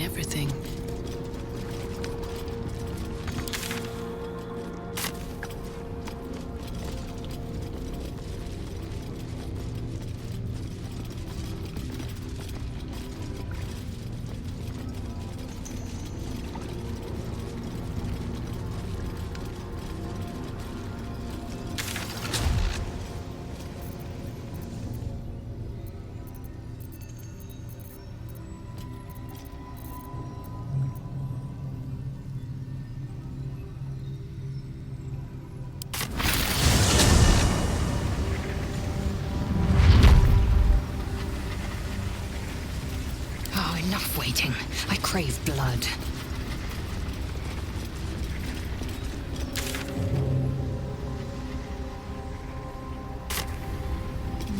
seen everything. Enough waiting. I crave blood.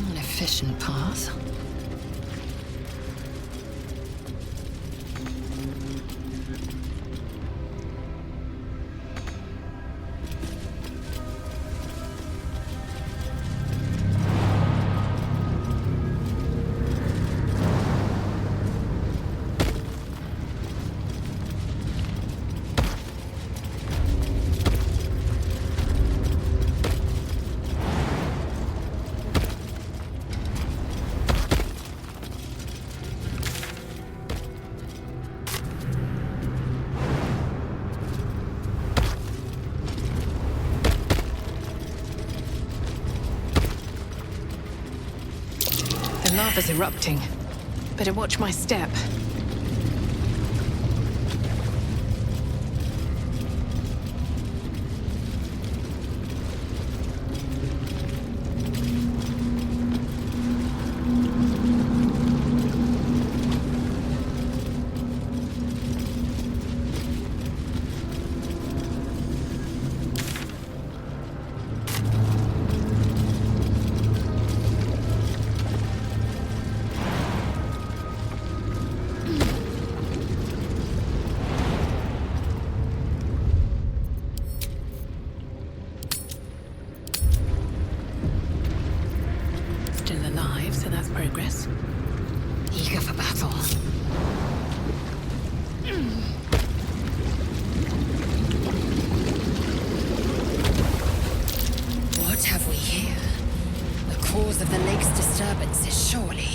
An efficient path. The lava's erupting. Better watch my step. Still alive, so that's progress. Eager for battle. What have we here? The cause of the lake's disturbances, surely.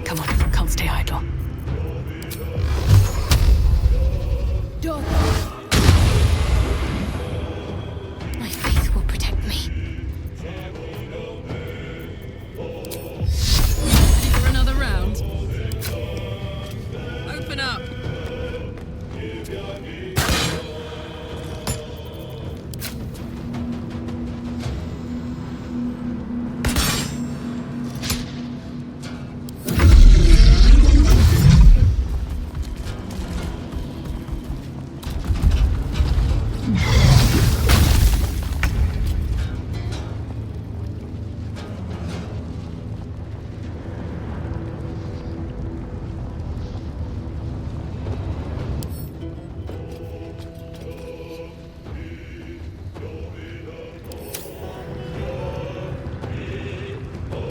Come on, can't stay idle. My faith will protect me. Ready for another round? Open up!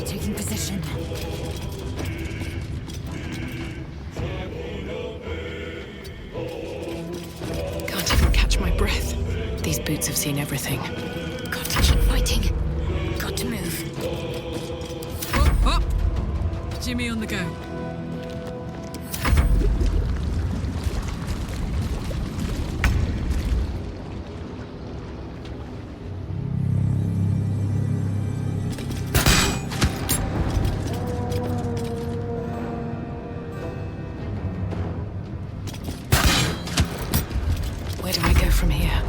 Taking position. Can't even catch my breath. These boots have seen everything. Got to keep fighting. Got to move. Hop, hop! Jimmy on the go. Where do I go from here?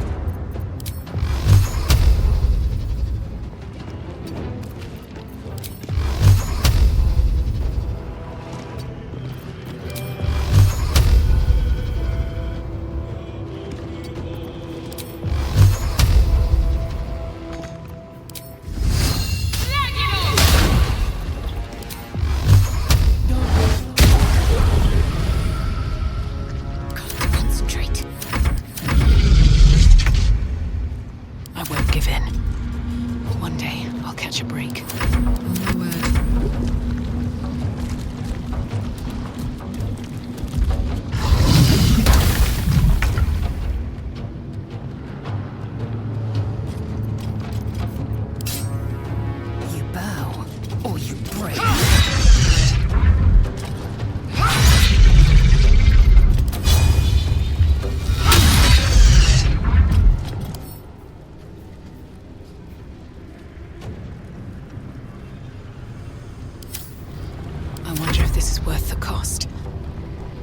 this is worth the cost.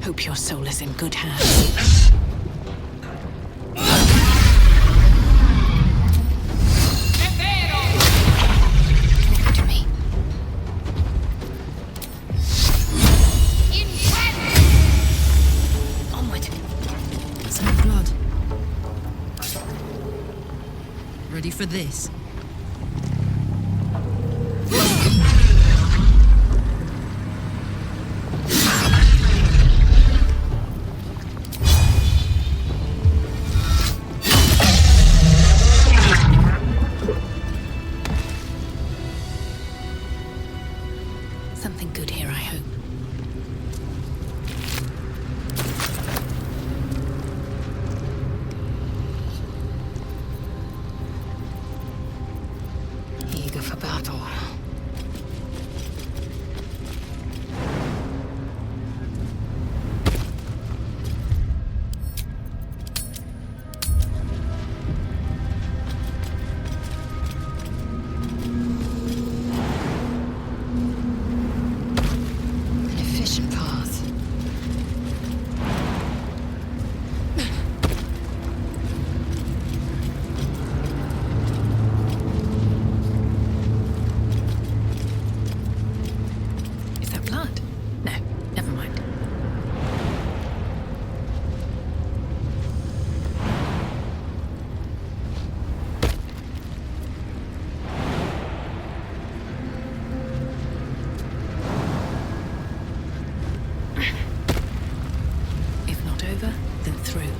Hope your soul is in good hands. To me. Onward. Some blood. Ready for this? Something good here, I hope. Eager for battle. An efficient path. Is that blood? No, never mind. If not over, then through.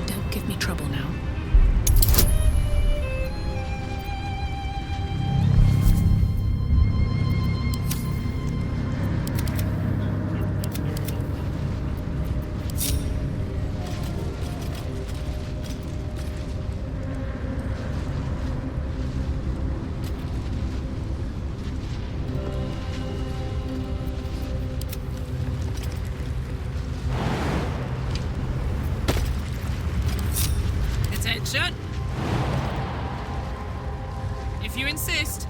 Don't give me trouble now. Attention! If you insist.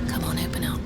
Come on, open up.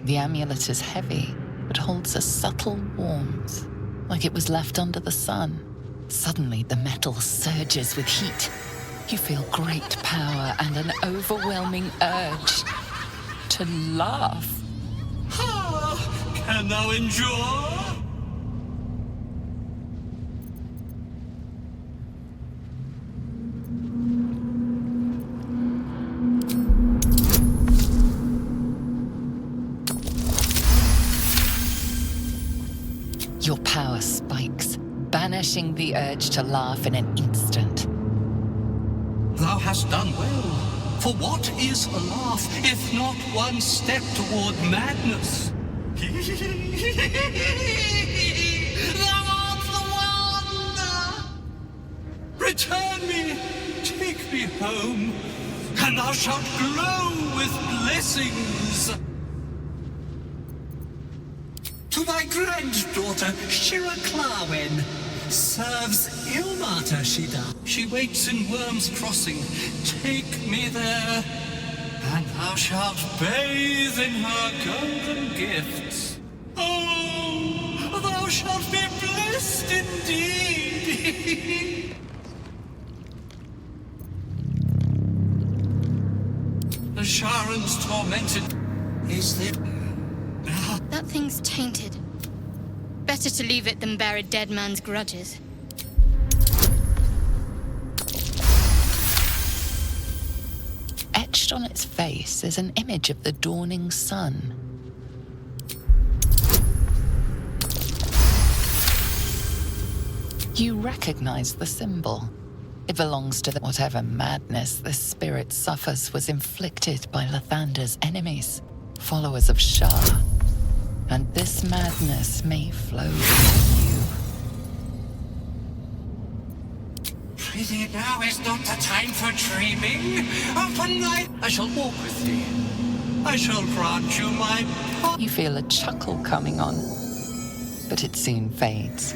The amulet is heavy, but holds a subtle warmth, like it was left under the sun. Suddenly, the metal surges with heat. You feel great power and an overwhelming urge to laugh. Can thou endure? Your power spikes, banishing the urge to laugh in an instant. Thou hast done well. For what is a laugh if not one step toward madness? Thou art the one! Return me, take me home, and thou shalt glow with blessings. To thy granddaughter, Shira Clarwen, serves Ilmata she does. She waits in Worm's Crossing. Take me there, and thou shalt bathe in her golden gifts. Oh, thou shalt be blessed indeed. The Sharon's tormented. Is there... That thing's tainted. Better to leave it than bear a dead man's grudges. Etched on its face is an image of the dawning sun. You recognize the symbol. It belongs to whatever madness this spirit suffers was inflicted by Lathander's enemies, followers of Shah. And this madness may flow from you. Prithee, now is not the time for dreaming. Open thy... I shall walk with thee. I shall grant you my... You feel a chuckle coming on, but it soon fades.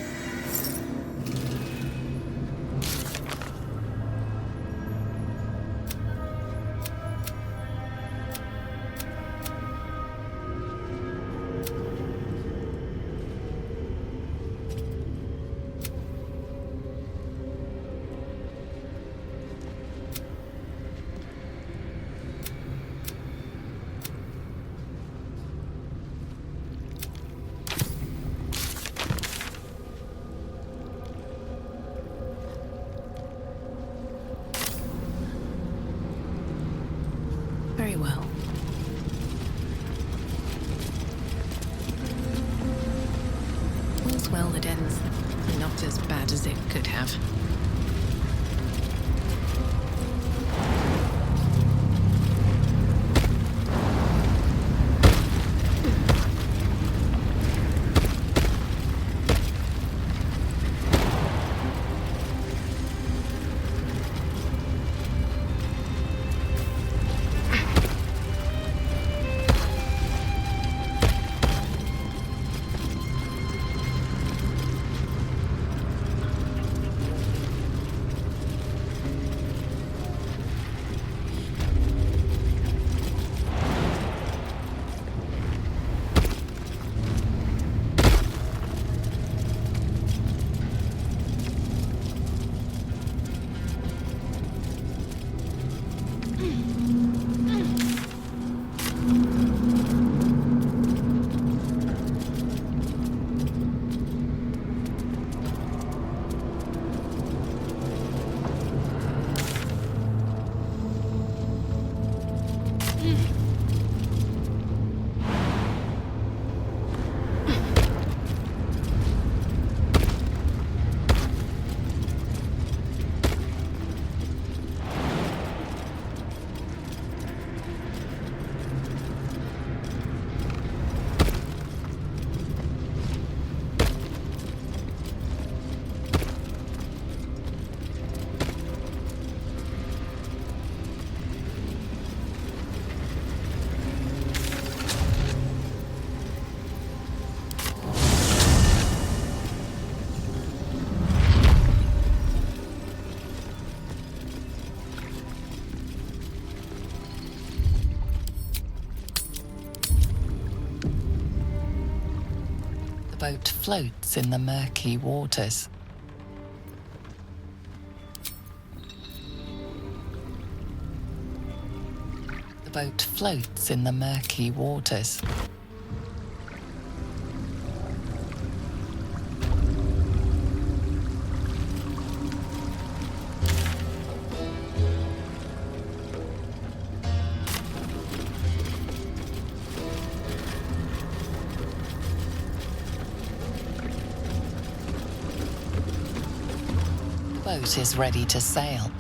Very well. All's well that ends not as bad as it could have. The boat floats in the murky waters. The boat floats in the murky waters. The boat is ready to sail.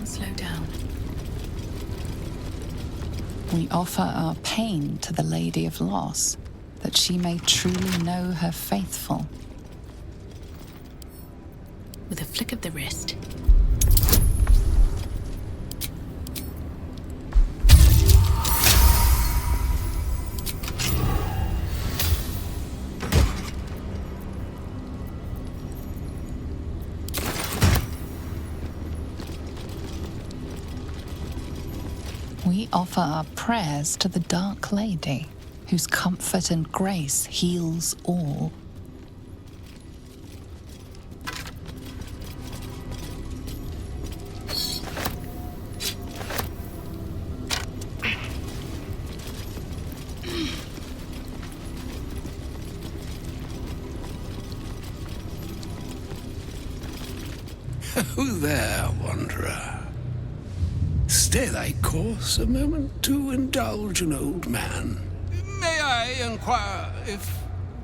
can't slow down. We offer our pain to the Lady of Loss, that she may truly know her faithful. With a flick of the wrist. We offer our prayers to the Dark Lady, whose comfort and grace heals all. Who there, wanderer? Stay thy course a moment to indulge an old man. May I inquire if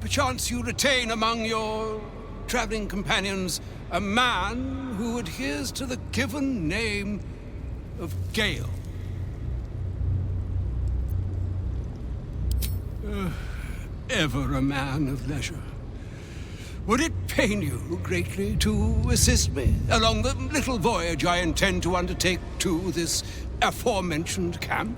perchance you retain among your traveling companions a man who adheres to the given name of Gale? Ever a man of leisure. Would it pain you greatly to assist me along the little voyage I intend to undertake to this aforementioned camp?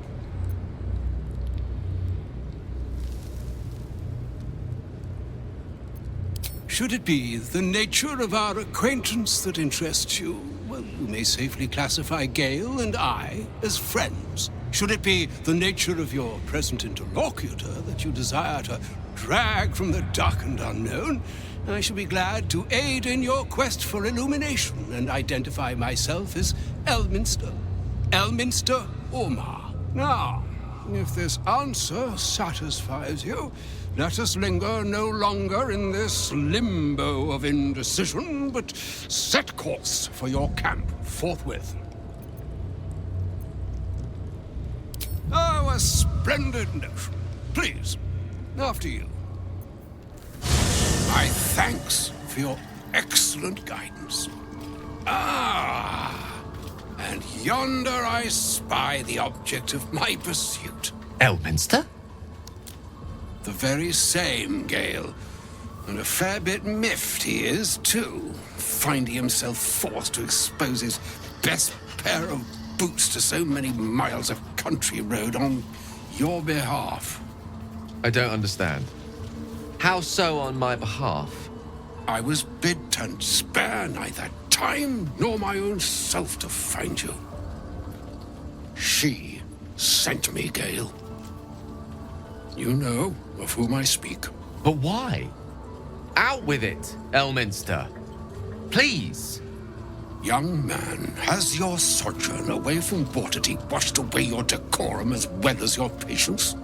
Should it be the nature of our acquaintance that interests you, well, you may safely classify Gale and I as friends. Should it be the nature of your present interlocutor that you desire to drag from the dark and unknown, I shall be glad to aid in your quest for illumination and identify myself as Elminster Ormar. Now, if this answer satisfies you, let us linger no longer in this limbo of indecision, but set course for your camp forthwith. Oh, a splendid notion. Please, after you. My thanks for your excellent guidance. Ah, and yonder I spy the object of my pursuit. Elminster? The very same, Gale. And a fair bit miffed he is, too, finding himself forced to expose his best pair of boots to so many miles of country road on your behalf. I don't understand. How so on my behalf? I was bid to spare neither time nor my own self to find you. She sent me, Gale. You know of whom I speak. But why? Out with it, Elminster. Please. Young man, has your sojourn away from Waterdeep washed away your decorum as well as your patience?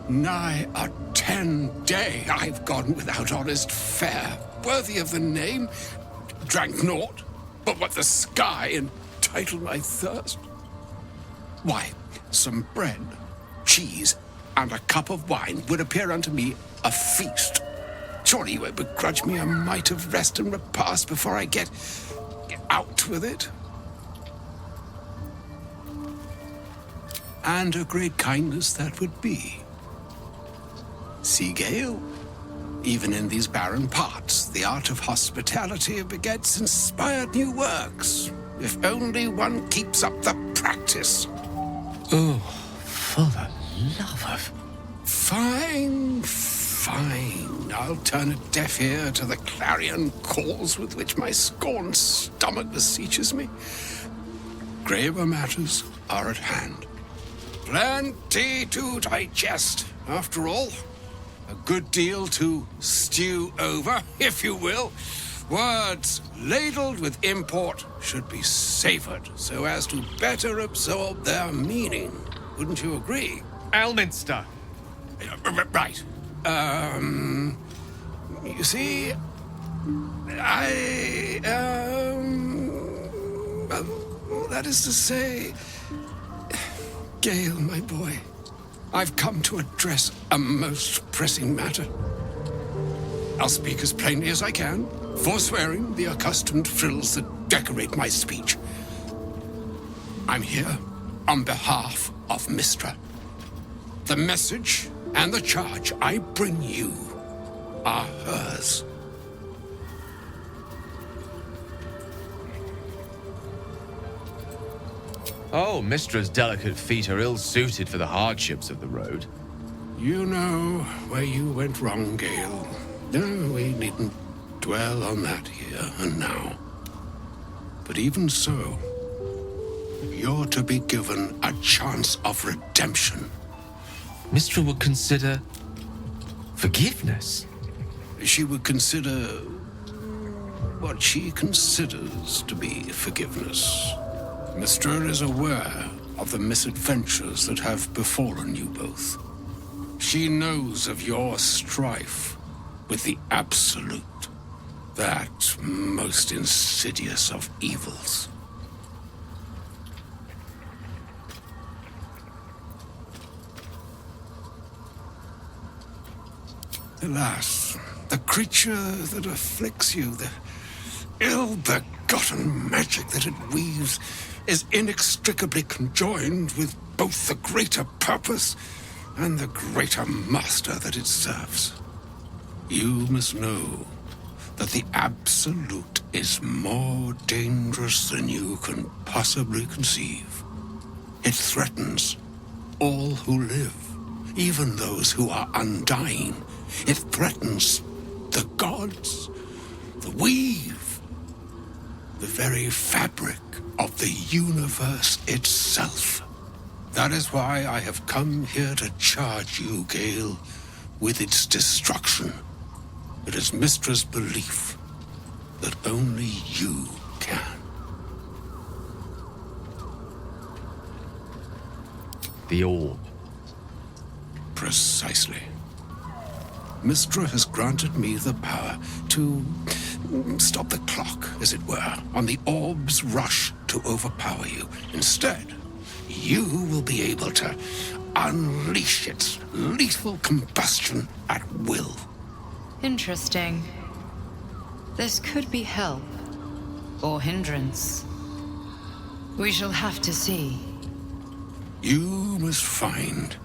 Nigh a 10-day I've gone without honest fare, worthy of the name, drank naught, but what the sky entitled my thirst. Why, some bread, cheese, and a cup of wine would appear unto me a feast. Surely you would begrudge me a mite of rest and repast before I get out with it. And a great kindness that would be. See, Gale, even in these barren parts, the art of hospitality begets inspired new works, if only one keeps up the practice. Oh, for the love of... Fine. I'll turn a deaf ear to the clarion calls with which my scorned stomach beseeches me. Graver matters are at hand. Plenty to digest, after all. A good deal to stew over, if you will. Words ladled with import should be savored so as to better absorb their meaning. Wouldn't you agree? Elminster! Right. You see, well, that is to say, Gale, my boy, I've come to address a most pressing matter. I'll speak as plainly as I can, forswearing the accustomed frills that decorate my speech. I'm here on behalf of Mystra. The message and the charge I bring you are hers. Oh, Mistra's delicate feet are ill-suited for the hardships of the road. You know where you went wrong, Gale. No, we needn't dwell on that here and now. But even so, you're to be given a chance of redemption. Mistra would consider forgiveness. She would consider what she considers to be forgiveness. Mystra is aware of the misadventures that have befallen you both. She knows of your strife with the Absolute, that most insidious of evils. Alas, the creature that afflicts you, the ill-begotten magic that it weaves, is inextricably conjoined with both the greater purpose and the greater master that it serves. You must know that the Absolute is more dangerous than you can possibly conceive. It threatens all who live, even those who are undying. It threatens the gods, the weave, the very fabric of the universe itself. That is why I have come here to charge you, Gale, with its destruction. It is Mistra's belief that only you can. The orb. Precisely. Mystra has granted me the power to stop the clock, as it were, on the orb's rush to overpower you. Instead, you will be able to unleash its lethal combustion at will. Interesting. This could be help, or hindrance. We shall have to see. You must find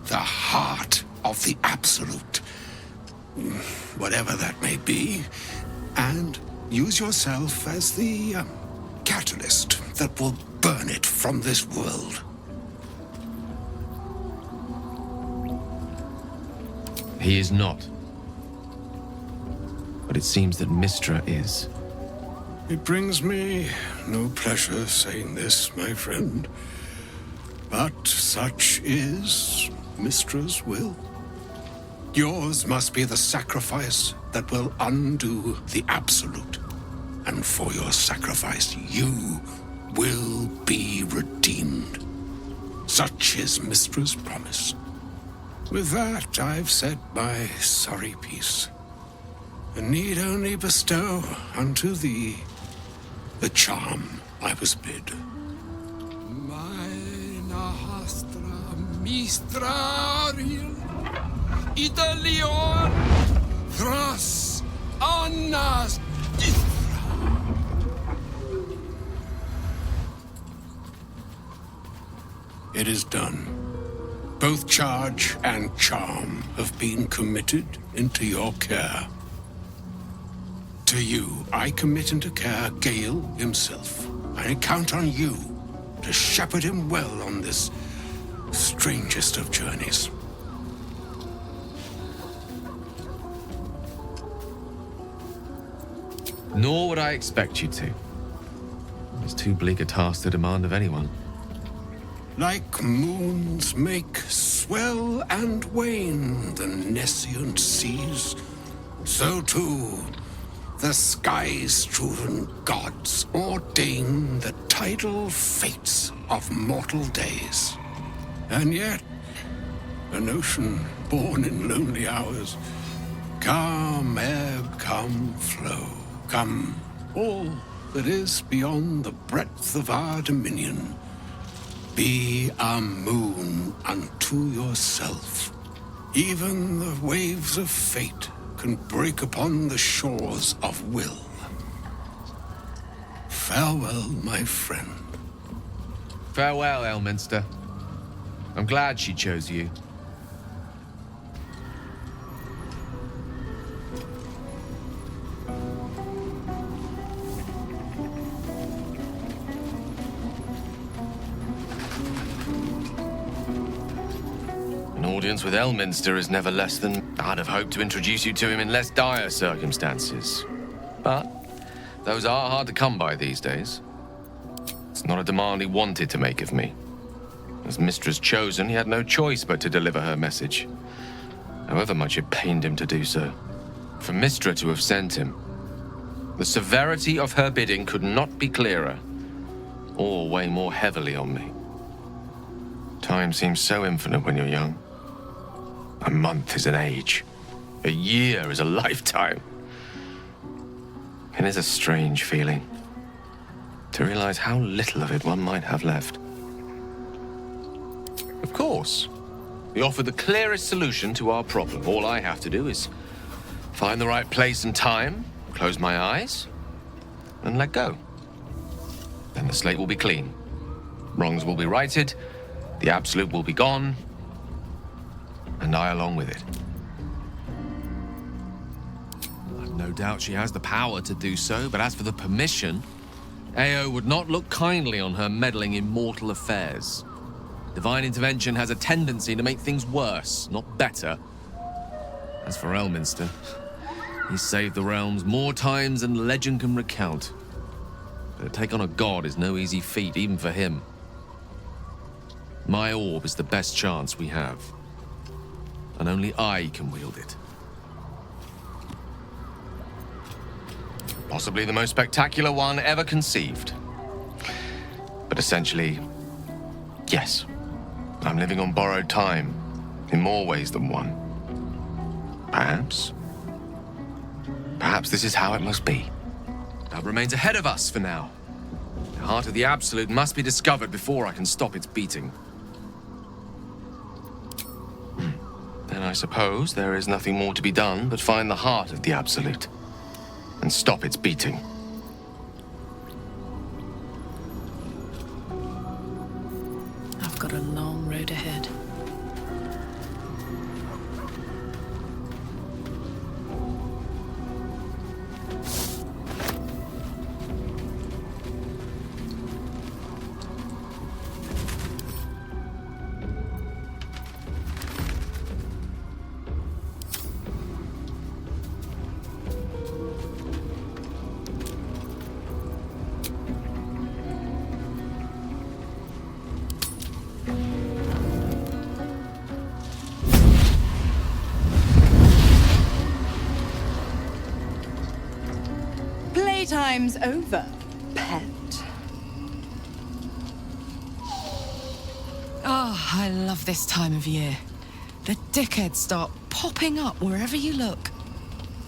the heart of the Absolute, whatever that may be, and use yourself as the catalyst that will burn it from this world. He is not. But it seems that Mystra is. It brings me no pleasure saying this, my friend, but such is Mistra's will. Yours must be the sacrifice that will undo the Absolute. And for your sacrifice, you will be redeemed. Such is Mistra's promise. With that, I've said my sorry piece, and need only bestow unto thee the charm I was bid. Meine Hastra Mistraril Idalion Thras Annas Dithra. It is done. Both charge and charm have been committed into your care. To you, I commit into care Gale himself. I count on you to shepherd him well on this strangest of journeys. Nor would I expect you to. It's too bleak a task to demand of anyone. Like moons make swell and wane the nescient seas, so too the sky-strewn gods ordain the tidal fates of mortal days. And yet, an ocean born in lonely hours, come ebb, come flow, come all that is beyond the breadth of our dominion. Be a moon unto yourself. Even the waves of fate can break upon the shores of will. Farewell, my friend. Farewell, Elminster. I'm glad she chose you. An audience with Elminster is never less than... I'd have hoped to introduce you to him in less dire circumstances. But those are hard to come by these days. It's not a demand he wanted to make of me. As Mistress chosen, he had no choice but to deliver her message, however much it pained him to do so. For Mistra to have sent him, the severity of her bidding could not be clearer, or weigh more heavily on me. Time seems so infinite when you're young. A month is an age. A year is a lifetime. It is a strange feeling to realize how little of it one might have left. Of course, we offer the clearest solution to our problem. All I have to do is find the right place and time, close my eyes, and let go. Then the slate will be clean. Wrongs will be righted, the absolute will be gone, and I along with it. I've no doubt she has the power to do so, but as for the permission, Ao would not look kindly on her meddling in mortal affairs. Divine intervention has a tendency to make things worse, not better. As for Elminster, he's saved the realms more times than legend can recount. But to take on a god is no easy feat, even for him. My orb is the best chance we have, and only I can wield it. Possibly the most spectacular one ever conceived. But essentially, yes, I'm living on borrowed time in more ways than one. Perhaps this is how it must be. That remains ahead of us for now. The heart of the Absolute must be discovered before I can stop its beating. Then I suppose there is nothing more to be done but find the heart of the Absolute and stop its beating. I've got a long road ahead. Playtime's over, pet. Oh, I love this time of year. The dickheads start popping up wherever you look.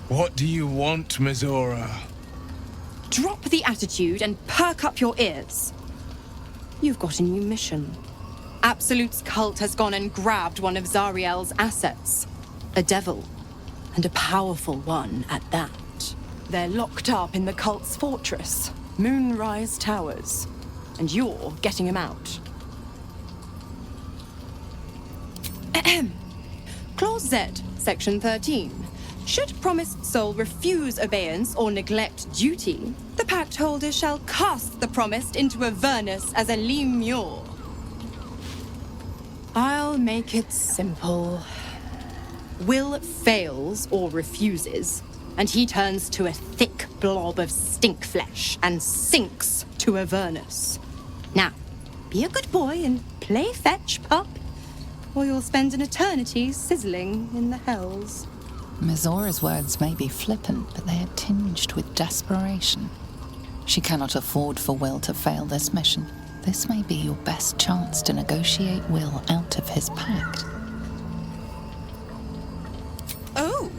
What do you want, Mizora? Drop the attitude and perk up your ears. You've got a new mission. Absolute's cult has gone and grabbed one of Zariel's assets. A devil, and a powerful one at that. They're locked up in the cult's fortress, Moonrise Towers, and you're getting him out. Ahem. Clause Z, Section 13. Should promised soul refuse obeyance or neglect duty, the pact holder shall cast the promised into Avernus as a lemure. I'll make it simple. Will fails or refuses, and he turns to a thick blob of stink flesh and sinks to Avernus. Now, be a good boy and play fetch, pup, or you'll spend an eternity sizzling in the hells. Mizora's words may be flippant, but they are tinged with desperation. She cannot afford for Will to fail this mission. This may be your best chance to negotiate Will out of his pact. Oh,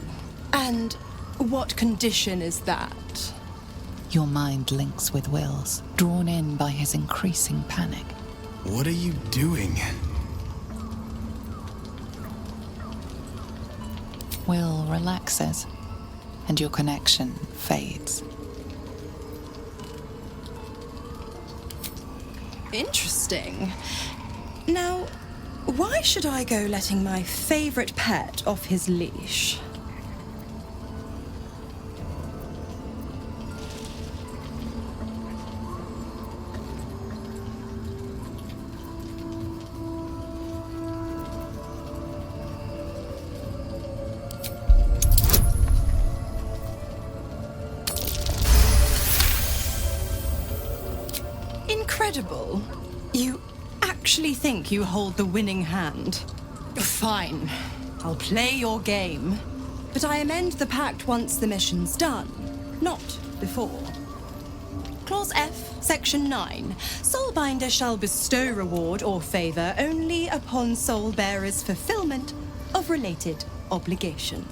and what condition is that? Your mind links with Will's, drawn in by his increasing panic. What are you doing? Will relaxes, and your connection fades. Interesting. Now, why should I go letting my favorite pet off his leash? Incredible. You actually think you hold the winning hand? Fine. I'll play your game. But I amend the pact once the mission's done, not before. Clause F, Section 9. Soulbinder shall bestow reward or favor only upon soul bearer's fulfillment of related obligation.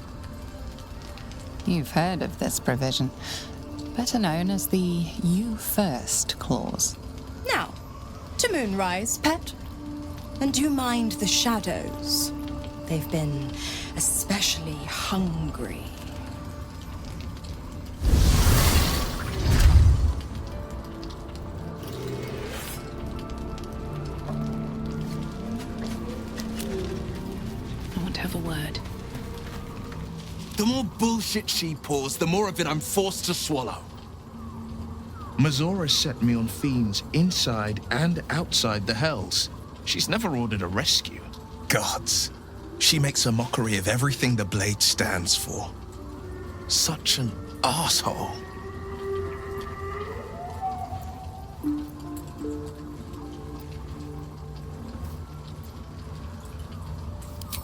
You've heard of this provision, better known as the You First clause. Now, to Moonrise, pet. And do you mind the shadows? They've been especially hungry. I want to have a word. The more bullshit she pours, the more of it I'm forced to swallow. Mazora set me on fiends inside and outside the Hells. She's never ordered a rescue. Gods. She makes a mockery of everything the Blade stands for. Such an asshole.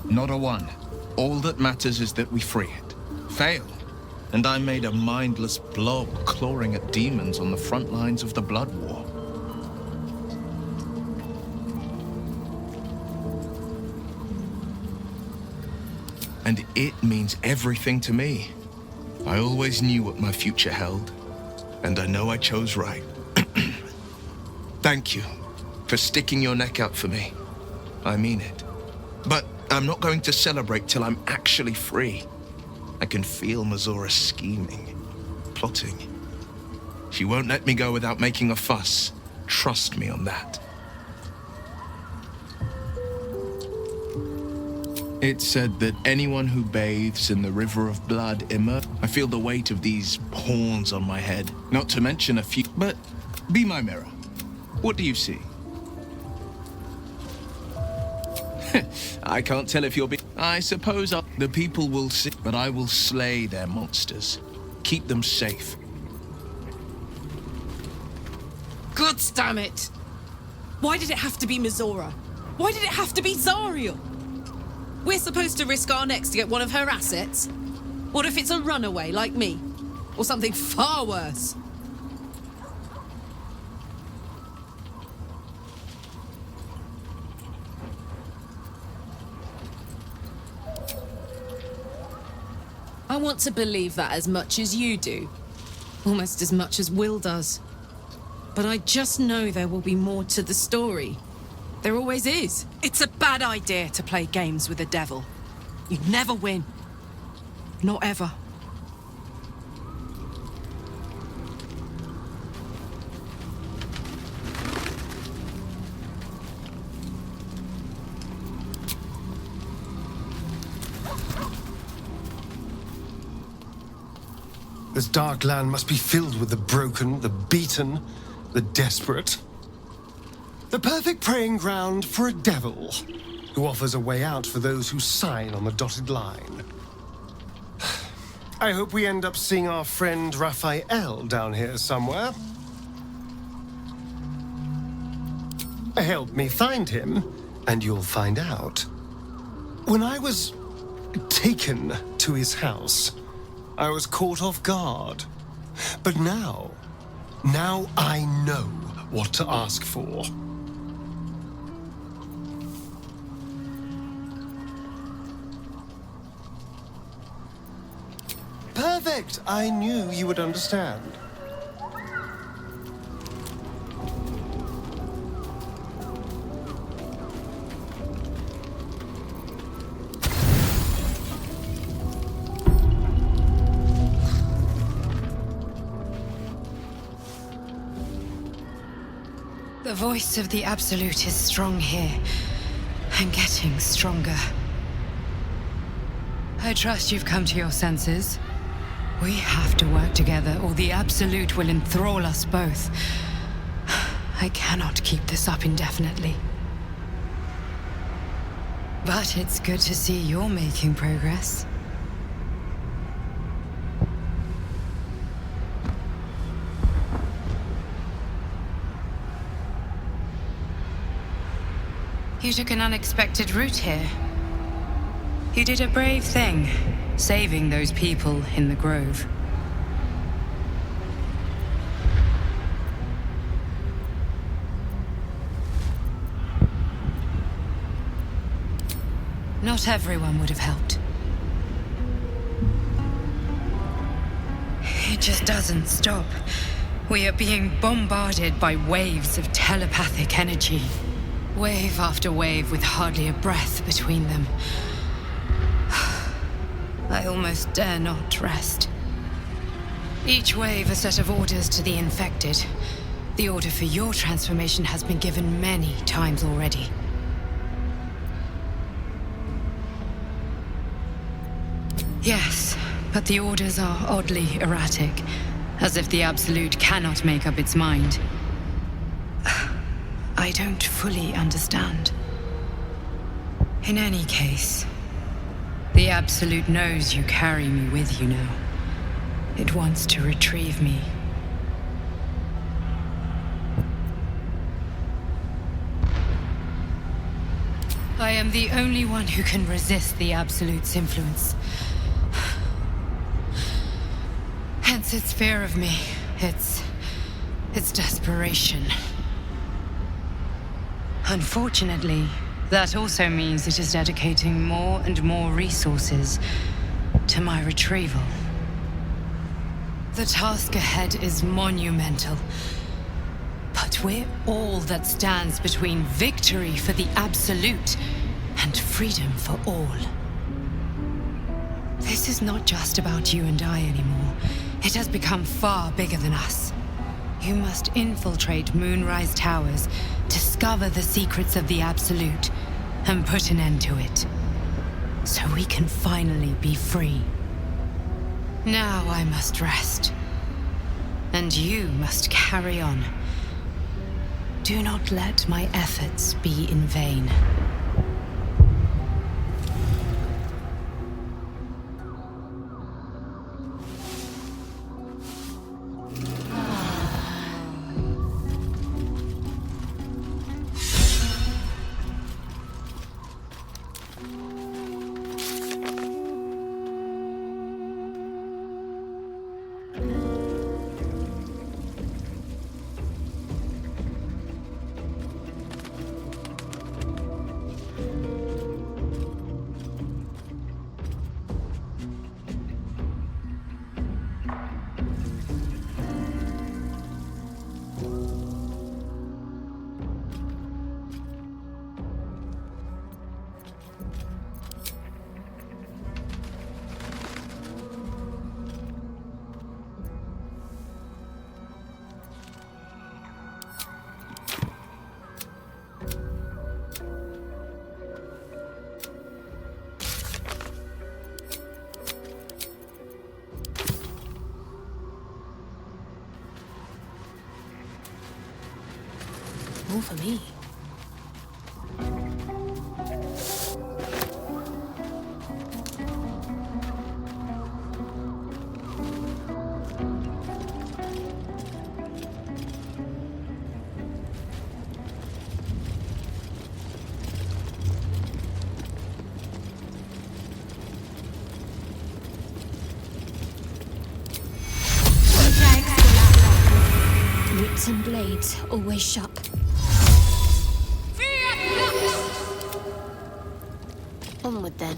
Not a one. All that matters is that we free it. Fail, and I made a mindless blob clawing at demons on the front lines of the Blood War. And it means everything to me. I always knew what my future held, and I know I chose right. Thank you for sticking your neck out for me. I mean it. But I'm not going to celebrate till I'm actually free. I can feel Mazora scheming, plotting. She won't let me go without making a fuss. Trust me on that. It's said that anyone who bathes in the river of blood I feel the weight of these horns on my head, not to mention a few. But be my mirror. What do you see? I can't tell if you're I suppose the people will see, but I will slay their monsters. Keep them safe. God damn it! Why did it have to be Mazora? Why did it have to be Zariel? We're supposed to risk our necks to get one of her assets? What if it's a runaway like me? Or something far worse? I want to believe that as much as you do. Almost as much as Will does. But I just know there will be more to the story. There always is. It's a bad idea to play games with the devil. You'd never win. Not ever. This dark land must be filled with the broken, the beaten, the desperate. The perfect preying ground for a devil who offers a way out for those who sign on the dotted line. I hope we end up seeing our friend Raphael down here somewhere. Help me find him, and you'll find out. When I was taken to his house, I was caught off guard. But now I know what to ask for. Perfect! I knew you would understand. The voice of the Absolute is strong here, and getting stronger. I trust you've come to your senses. We have to work together, or the Absolute will enthrall us both. I cannot keep this up indefinitely. But it's good to see you're making progress. You took an unexpected route here. You did a brave thing, saving those people in the grove. Not everyone would have helped. It just doesn't stop. We are being bombarded by waves of telepathic energy. Wave after wave with hardly a breath between them. I almost dare not rest. Each wave a set of orders to the infected. The order for your transformation has been given many times already. Yes, but the orders are oddly erratic, as if the Absolute cannot make up its mind. I don't fully understand. In any case, the Absolute knows you carry me with you now. It wants to retrieve me. I am the only one who can resist the Absolute's influence. Hence its fear of me, its desperation. Unfortunately, that also means it is dedicating more and more resources to my retrieval. The task ahead is monumental, but we're all that stands between victory for the Absolute and freedom for all. This is not just about you and I anymore. It has become far bigger than us. You must infiltrate Moonrise Towers, discover the secrets of the Absolute, and put an end to it. So we can finally be free. Now I must rest. And you must carry on. Do not let my efforts be in vain. All for me. Wits and blades always sharp. Onward then.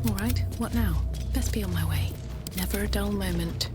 All right, what now? Best be on my way. Never a dull moment.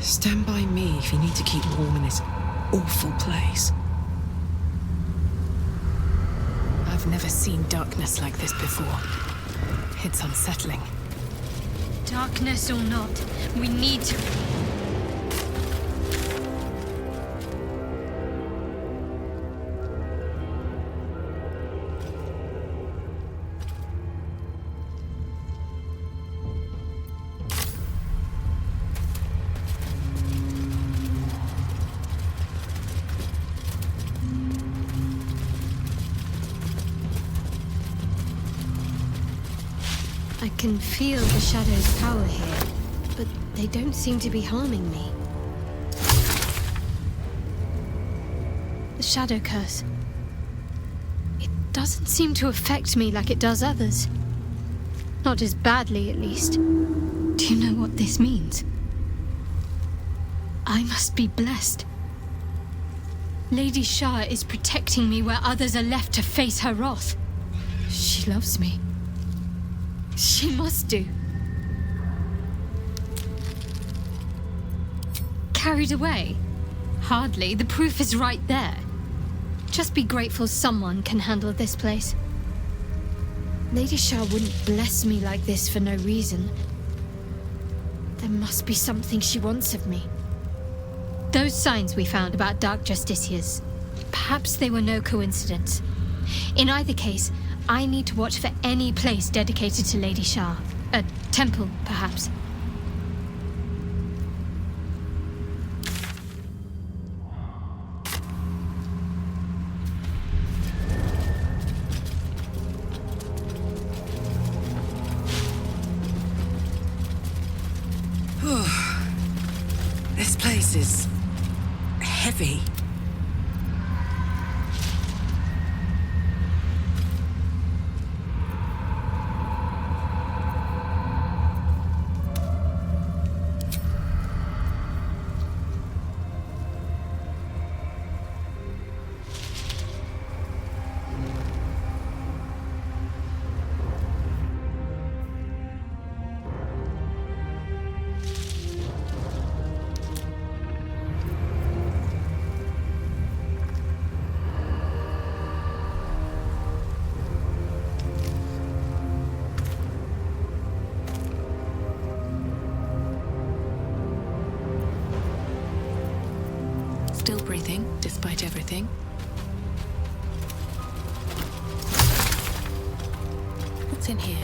Stand by me if you need to keep warm in this awful place. I've never seen darkness like this before. It's unsettling. Darkness or not, we need to... I can feel the Shadow's power here, but they don't seem to be harming me. The Shadow Curse. It doesn't seem to affect me like it does others. Not as badly, at least. Do you know what this means? I must be blessed. Lady Shah is protecting me where others are left to face her wrath. She loves me. She must do. Carried away? Hardly. The proof is right there. Just be grateful someone can handle this place. Lady Shah wouldn't bless me like this for no reason. There must be something she wants of me. Those signs we found about Dark Justiciars, perhaps they were no coincidence. In either case, I need to watch for any place dedicated to Lady Shah. A temple, perhaps. This place is heavy. Still breathing, despite everything. What's in here?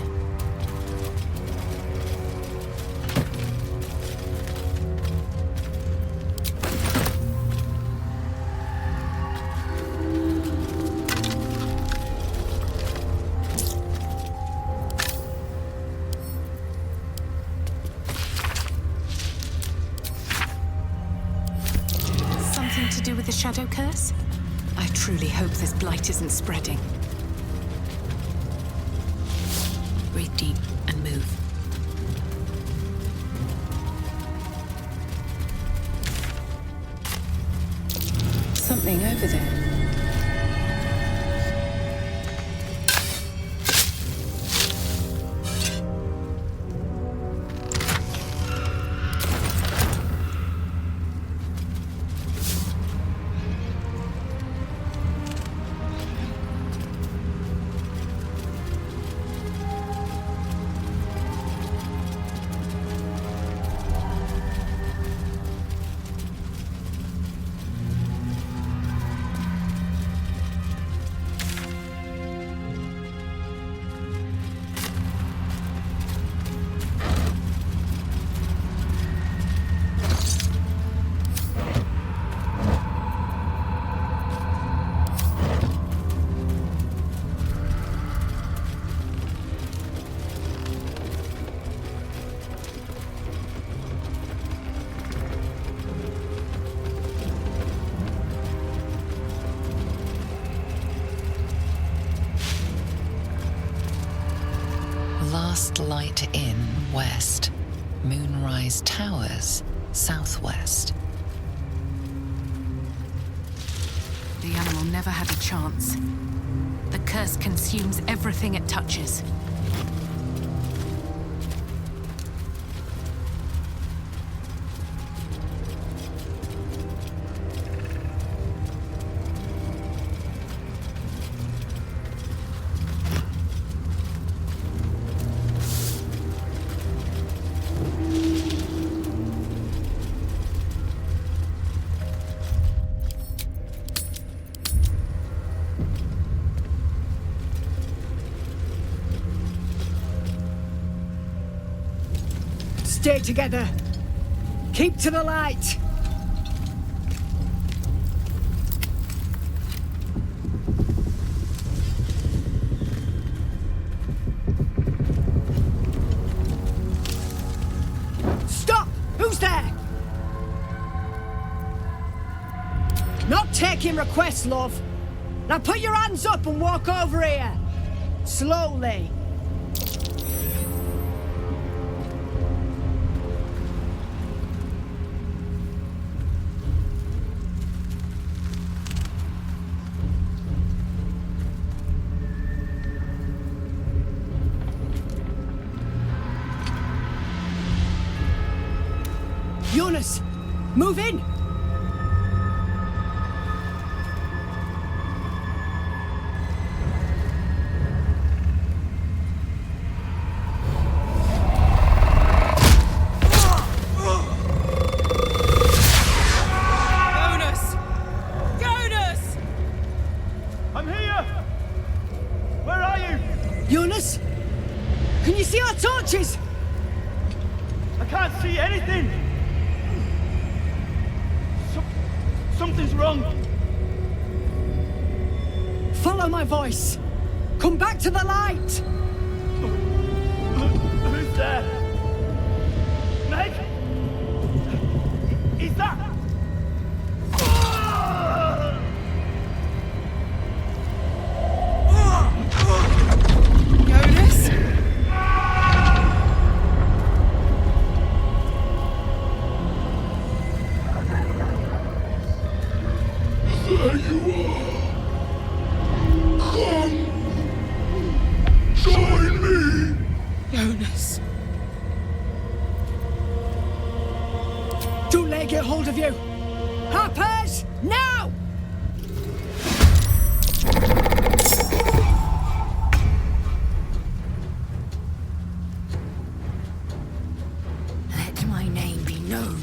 To do with the Shadow Curse? I truly hope this blight isn't spreading. Breathe deep and move. Something over there. Last Light Inn, west. Moonrise Towers, southwest. The animal never had a chance. The curse consumes everything it touches. Stay together. Keep to the light. Stop! Who's there? Not taking requests, love. Now put your hands up and walk over here. Slowly. Jonas, move in! Jonas! Jonas! I'm here! Where are you? Jonas? Can you see our torches? I can't see anything! Something's wrong! Follow my voice. Come back to the light. Who's there? Meg? Is that... Jonas? There you are. Come. Join me. Jonas. Don't let it get hold of you. Harpers, now! Let my name be known.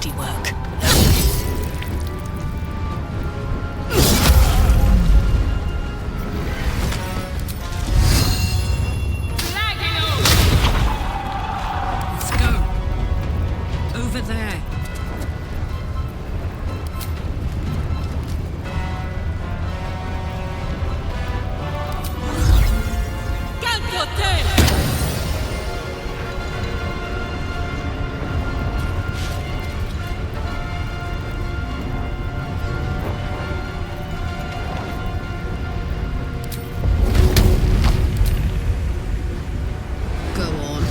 handiwork. Let's go. Over there. Go on.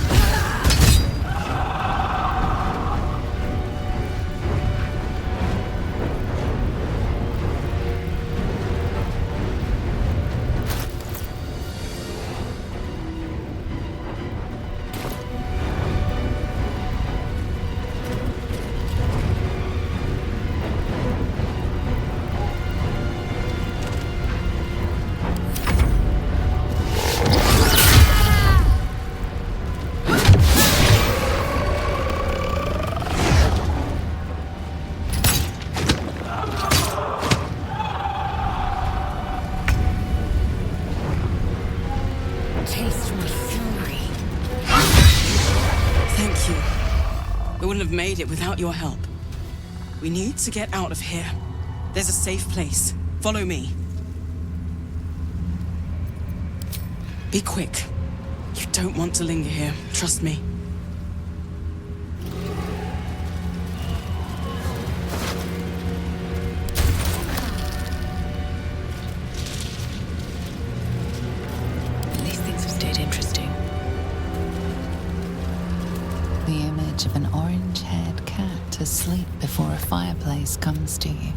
Taste my fury. Thank you. We wouldn't have made it without your help. We need to get out of here. There's a safe place. Follow me. Be quick. You don't want to linger here. Trust me. These things have stayed interesting. The image of an orange-haired cat asleep before a fireplace comes to you.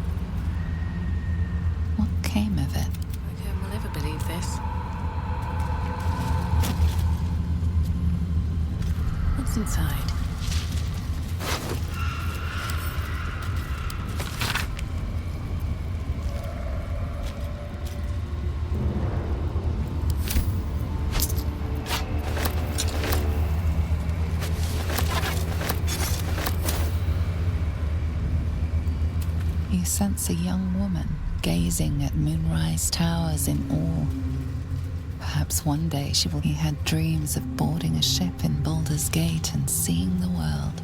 What came of it? No one will ever believe this. What's inside? You sense a young woman gazing at Moonrise Towers in awe. Perhaps one day she will. He had dreams of boarding a ship in Baldur's Gate and seeing the world.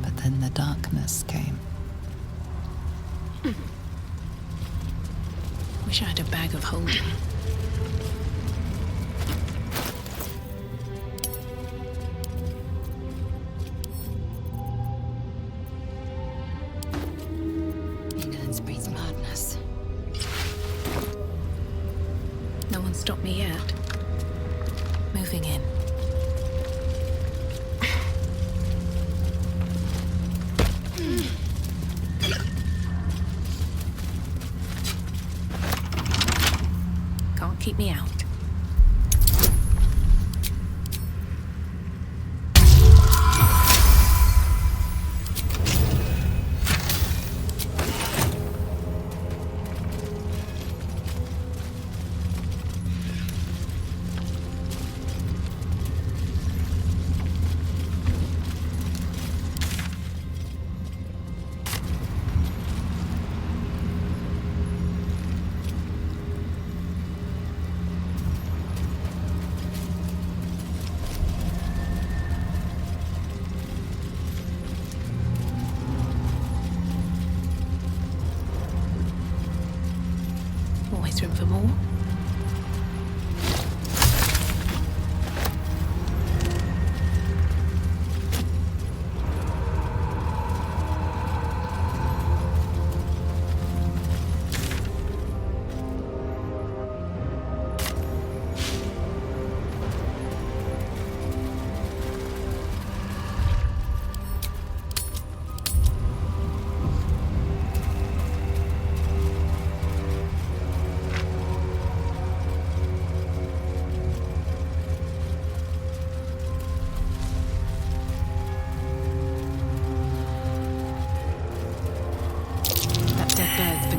But then the darkness came. Wish I had a bag of holding. England's breeds madness. No one stopped me yet. Moving in. Can't keep me out. Always room for more.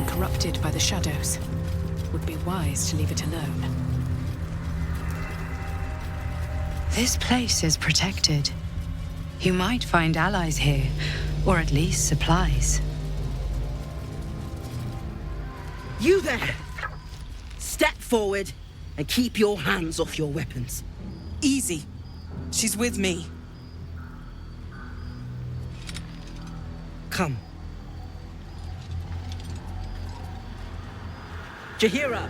Corrupted by the shadows. Would be wise to leave it alone. This place is protected. You might find allies here, Or at least supplies. You there! Step forward and keep your hands off your weapons. Easy. She's with me. Come. Jaheira!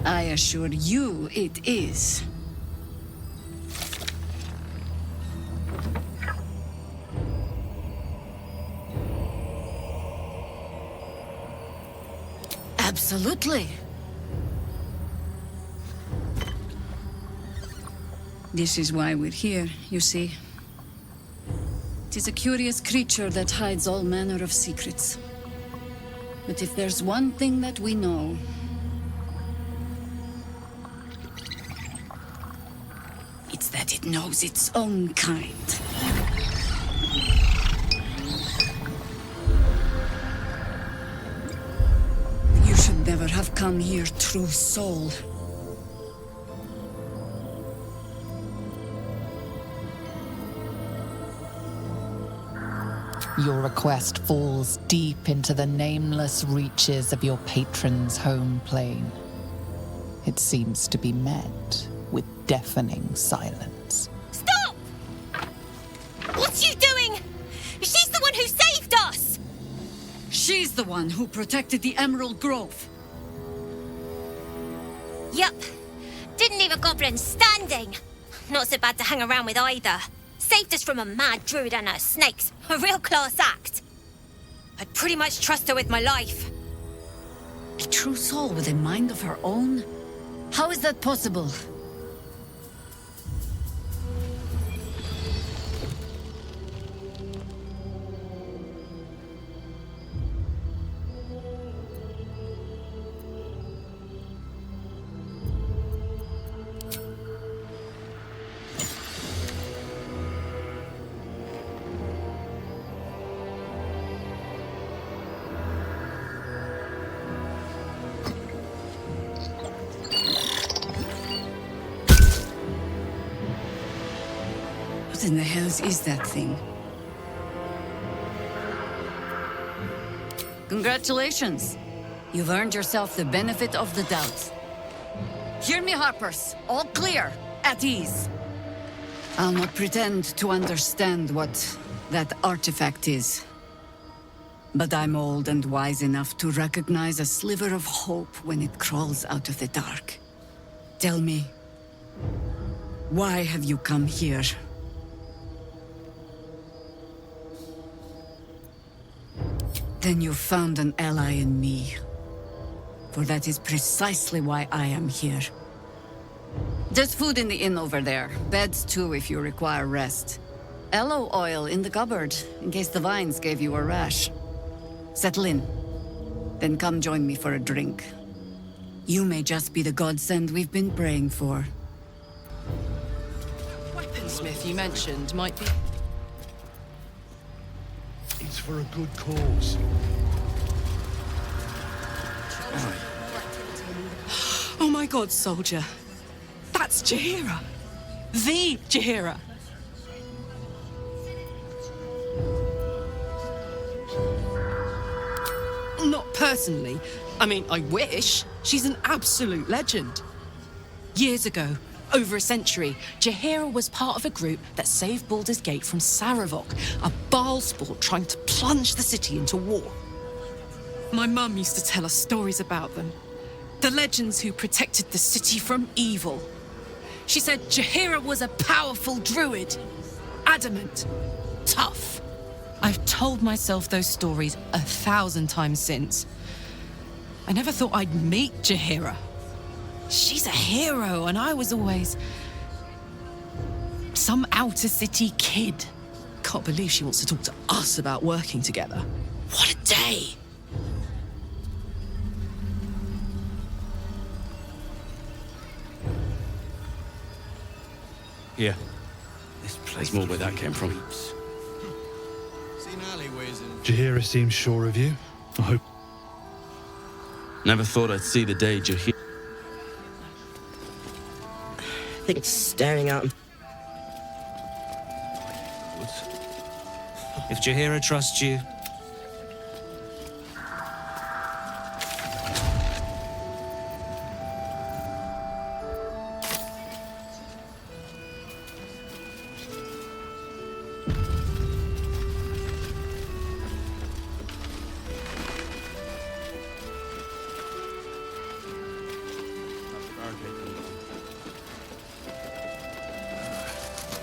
I assure you it is. Absolutely. This is why we're here, you see. It is a curious creature that hides all manner of secrets. But if there's one thing that we know, it's that it knows its own kind. You should never have come here, true soul. Your request falls deep into the nameless reaches of your patron's home plane. It seems to be met with deafening silence. Stop! What's you doing? She's the one who saved us! She's the one who protected the Emerald Grove. Yup. Didn't leave a goblin standing. Not so bad to hang around with either. Saved us from a mad druid and her snakes. A real class act. I'd pretty much trust her with my life. A true soul with a mind of her own? How is that possible? What in the hells is that thing? Congratulations. You've earned yourself the benefit of the doubt. Hear me, Harpers. All clear. At ease. I'll not pretend to understand what that artifact is. But I'm old and wise enough to recognize a sliver of hope when it crawls out of the dark. Tell me, why have you come here? Then you found an ally in me. For that is precisely why I am here. There's food in the inn over there. Beds too if you require rest. Aloe oil in the cupboard, in case the vines gave you a rash. Settle in. Then come join me for a drink. You may just be the godsend we've been praying for. Weaponsmith you mentioned might be... It's for a good cause. Oh my god, soldier. That's Jaheira. The Jaheira. Not personally. I mean, I wish. She's an absolute legend. Years ago, over a century, Jaheira was part of a group that saved Baldur's Gate from Saravok, a Baal sport trying to plunge the city into war. My mum used to tell us stories about them. The legends who protected the city from evil. She said Jaheira was a powerful druid. Adamant. Tough. I've told myself those stories 1,000 times since. I never thought I'd meet Jaheira. She's a hero, and I was always... Some outer city kid. Can't believe she wants to talk to us about working together. What a day! Here. This place more where that came from. Jaheira seems sure of you. I hope. Never thought I'd see the day Jaheira. I think it's staring at him. If Jaheira trusts you,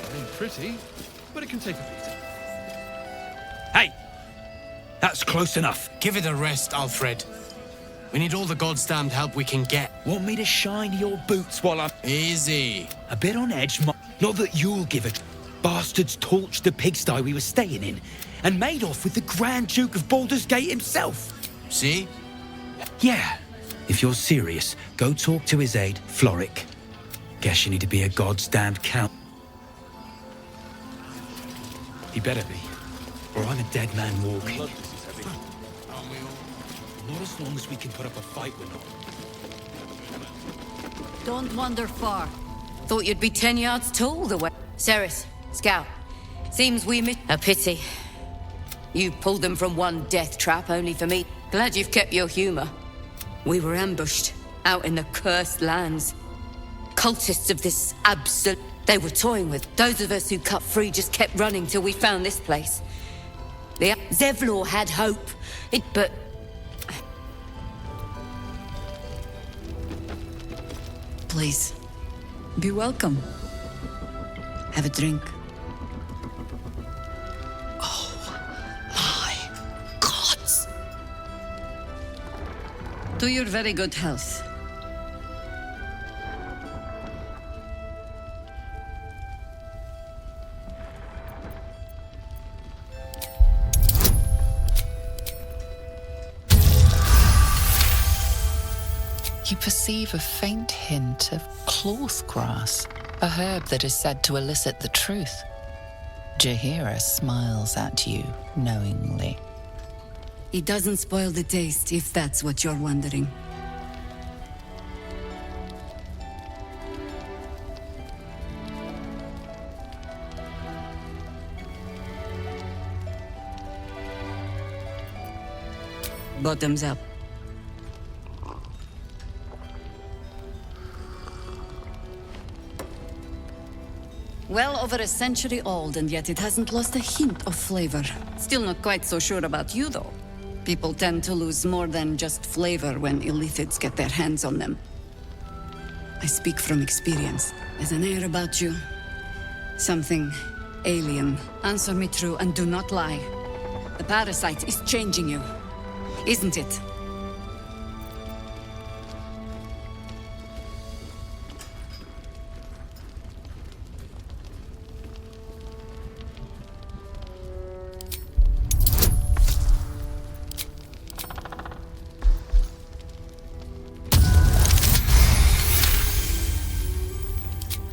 It ain't pretty, but it can take a beating. hey! That's close enough. Give it a rest, Alfred. We need all the God's damned help we can get. Want me to shine your boots while I'm... Easy. A bit on edge, not that you'll give it. Bastards torched the pigsty we were staying in and made off with the Grand Duke of Baldur's Gate himself. See? Yeah. If you're serious, go talk to his aide, Floric. Guess you need to be a God's damned count. He better be, or I'm a dead man walking. Not as long as we can put up a fight, we're not. Don't wander far. Thought you'd be 10 yards tall the way. Ceres, Scout. Seems we missed. A pity. You pulled them from one death trap only for me. Glad you've kept your humor. We were ambushed, out in the cursed lands. Cultists of this absolute... They were toying with. Those of us who cut free just kept running till we found this place. The Zevlor had hope. But... Please, be welcome. Have a drink. Oh, my gods! To your very good health. You perceive a faint hint of cloth grass, a herb that is said to elicit the truth. Jaheira smiles at you knowingly. It doesn't spoil the taste, if that's what you're wondering. Bottoms up. Well over a century old, and yet it hasn't lost a hint of flavor. Still not quite so sure about you, though. People tend to lose more than just flavor when illithids get their hands on them. I speak from experience. There's an air about you. Something alien. Answer me true and do not lie. The parasite is changing you, isn't it?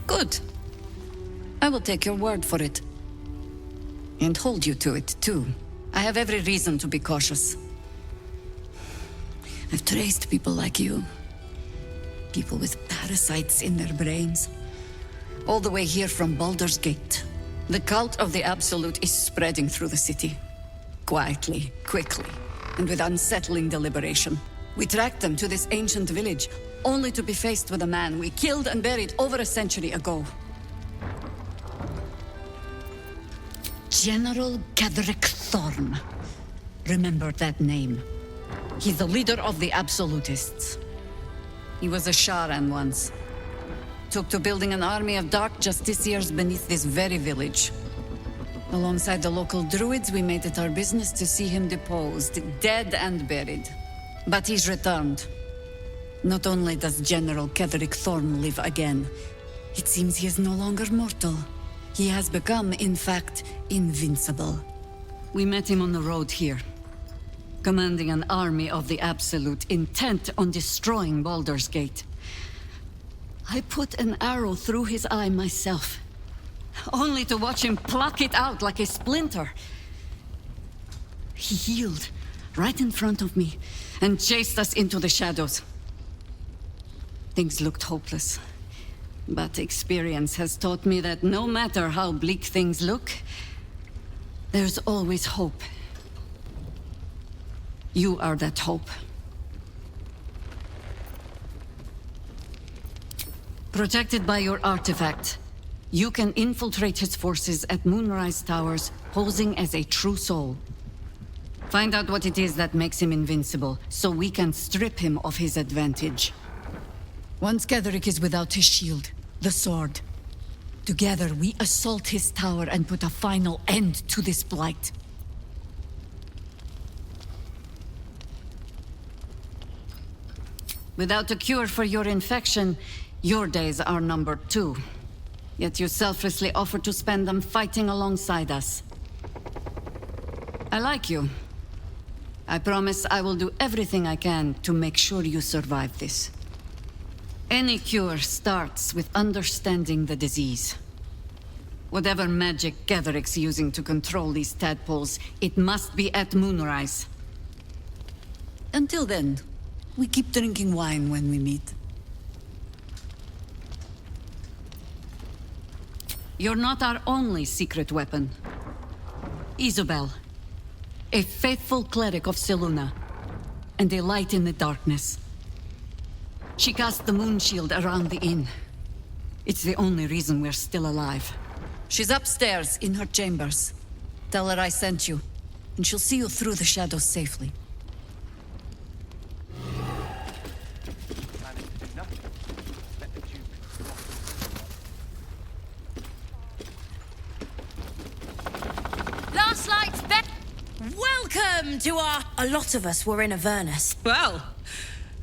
Good. I will take your word for it. And hold you to it, too. I have every reason to be cautious. I've traced people like you. People with parasites in their brains. All the way here from Baldur's Gate. The cult of the Absolute is spreading through the city. Quietly, quickly, and with unsettling deliberation. We tracked them to this ancient village, only to be faced with a man we killed and buried over a century ago. General Ketheric Thorn. Remember that name. He's the leader of the Absolutists. He was a Sharan once. Took to building an army of dark justiciars beneath this very village. Alongside the local druids, we made it our business to see him deposed, dead and buried. But he's returned. Not only does General Ketheric Thorn live again, it seems he is no longer mortal. He has become, in fact, invincible. We met him on the road here, commanding an army of the Absolute, intent on destroying Baldur's Gate. I put an arrow through his eye myself, only to watch him pluck it out like a splinter. He healed right in front of me and chased us into the shadows. Things looked hopeless, but experience has taught me that no matter how bleak things look, there's always hope. You are that hope. Protected by your artifact, you can infiltrate his forces at Moonrise Towers, posing as a true soul. Find out what it is that makes him invincible, so we can strip him of his advantage. Once Ketheric is without his shield, the sword, together we assault his tower and put a final end to this blight. Without a cure for your infection, your days are numbered too. Yet you selflessly offer to spend them fighting alongside us. I like you. I promise I will do everything I can to make sure you survive this. Any cure starts with understanding the disease. Whatever magic Ketheric's using to control these tadpoles, it must be at Moonrise. Until then, we keep drinking wine when we meet. You're not our only secret weapon. Isobel, a faithful cleric of Selûne, and a light in the darkness. She cast the moon shield around the inn. It's the only reason we're still alive. She's upstairs in her chambers. Tell her I sent you, and she'll see you through the shadows safely. Last light's bet. Welcome to our. A lot of us were in Avernus. Well,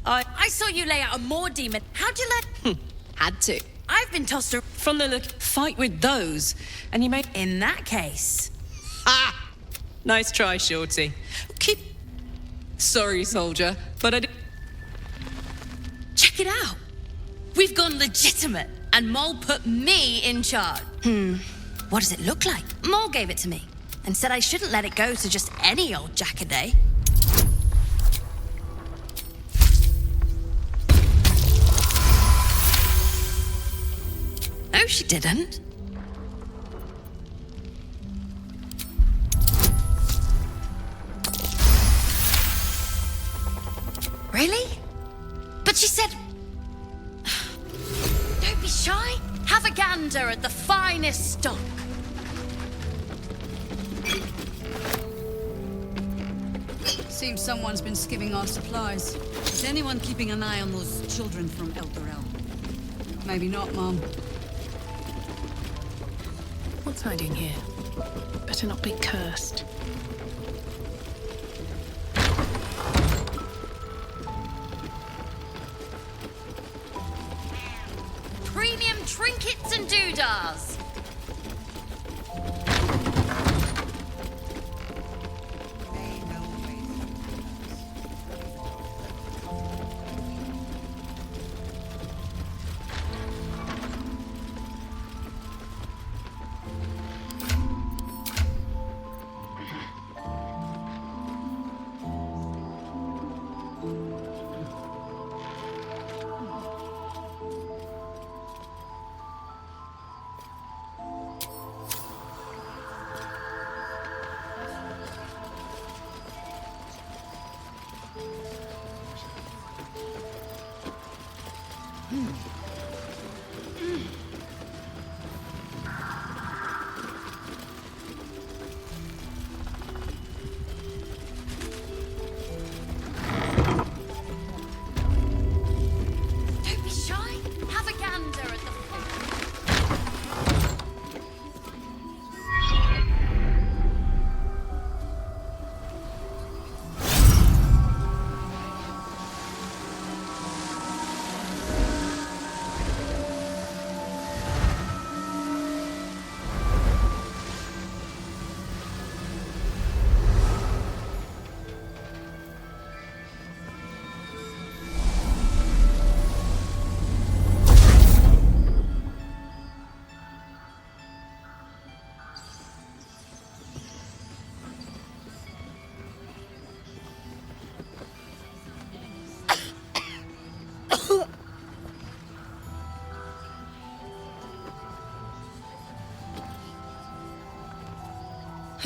I saw you lay out a Moor demon. How'd you let? Had to. I've been tossed around. From the look, fight with those, and you made. In that case. Ah! Nice try, Shorty. Keep. Sorry, soldier, but I. Check it out. We've gone legitimate, and Mole put me in charge. What does it look like? Mole gave it to me, and said I shouldn't let it go to just any old Jackaday. No, she didn't. Really? But she said... Don't be shy. Have a gander at the finest stock. Seems someone's been skimming our supplies. Is anyone keeping an eye on those children from Eldorel? Maybe not, Mom. What's hiding here? Better not be cursed. Premium trinkets and doodahs.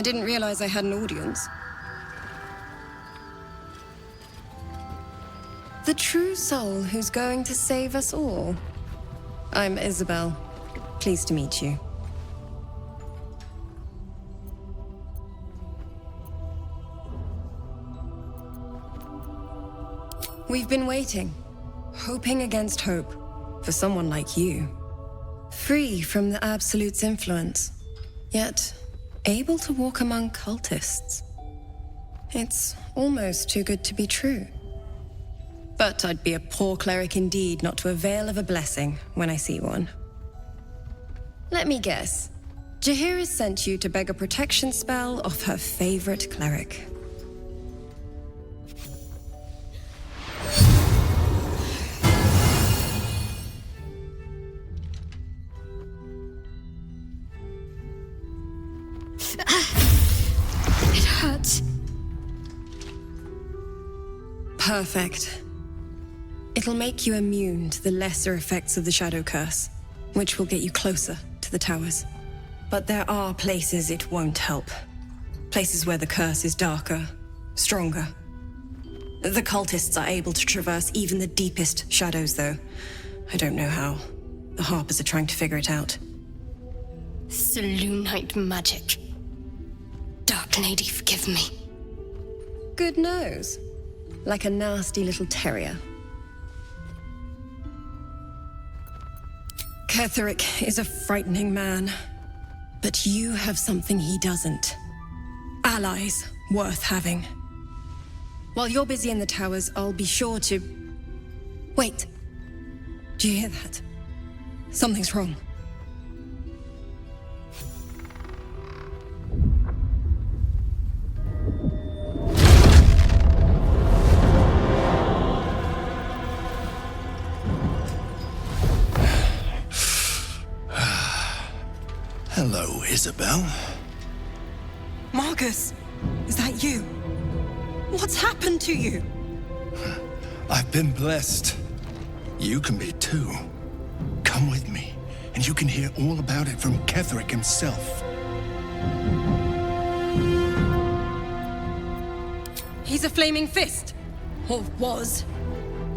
I didn't realize I had an audience. The true soul who's going to save us all. I'm Isabel. Pleased to meet you. We've been waiting, hoping against hope, for someone like you. Free from the Absolute's influence, yet able to walk among cultists. It's almost too good to be true. But I'd be a poor cleric indeed not to avail of a blessing when I see one. Let me guess. Jaheira sent you to beg a protection spell off her favorite cleric. It hurts. Perfect. It'll make you immune to the lesser effects of the Shadow Curse, which will get you closer to the towers. But there are places it won't help. Places where the curse is darker, stronger. The cultists are able to traverse even the deepest shadows, though. I don't know how. The Harpers are trying to figure it out. Selûnite magic. Dark Lady, forgive me. Good nose. Like a nasty little terrier. Ketheric is a frightening man. But you have something he doesn't. Allies worth having. While you're busy in the towers, I'll be sure to... Wait. Do you hear that? Something's wrong. Hello, Isabel. Marcus, is that you? What's happened to you? I've been blessed. You can be too. Come with me, and you can hear all about it from Ketheric himself. He's a flaming fist. Or was.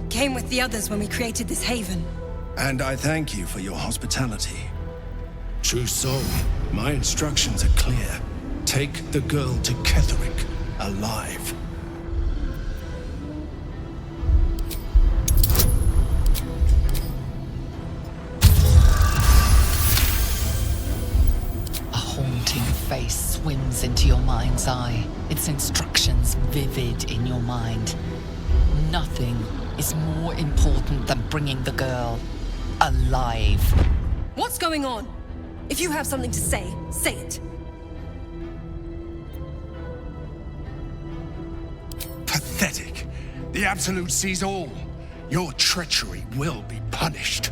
Came with the others when we created this haven. And I thank you for your hospitality. True soul, my instructions are clear. Take the girl to Ketheric, alive. A haunting face swims into your mind's eye, its instructions vivid in your mind. Nothing is more important than bringing the girl alive. What's going on? If you have something to say it. Pathetic. The Absolute sees all. Your treachery will be punished.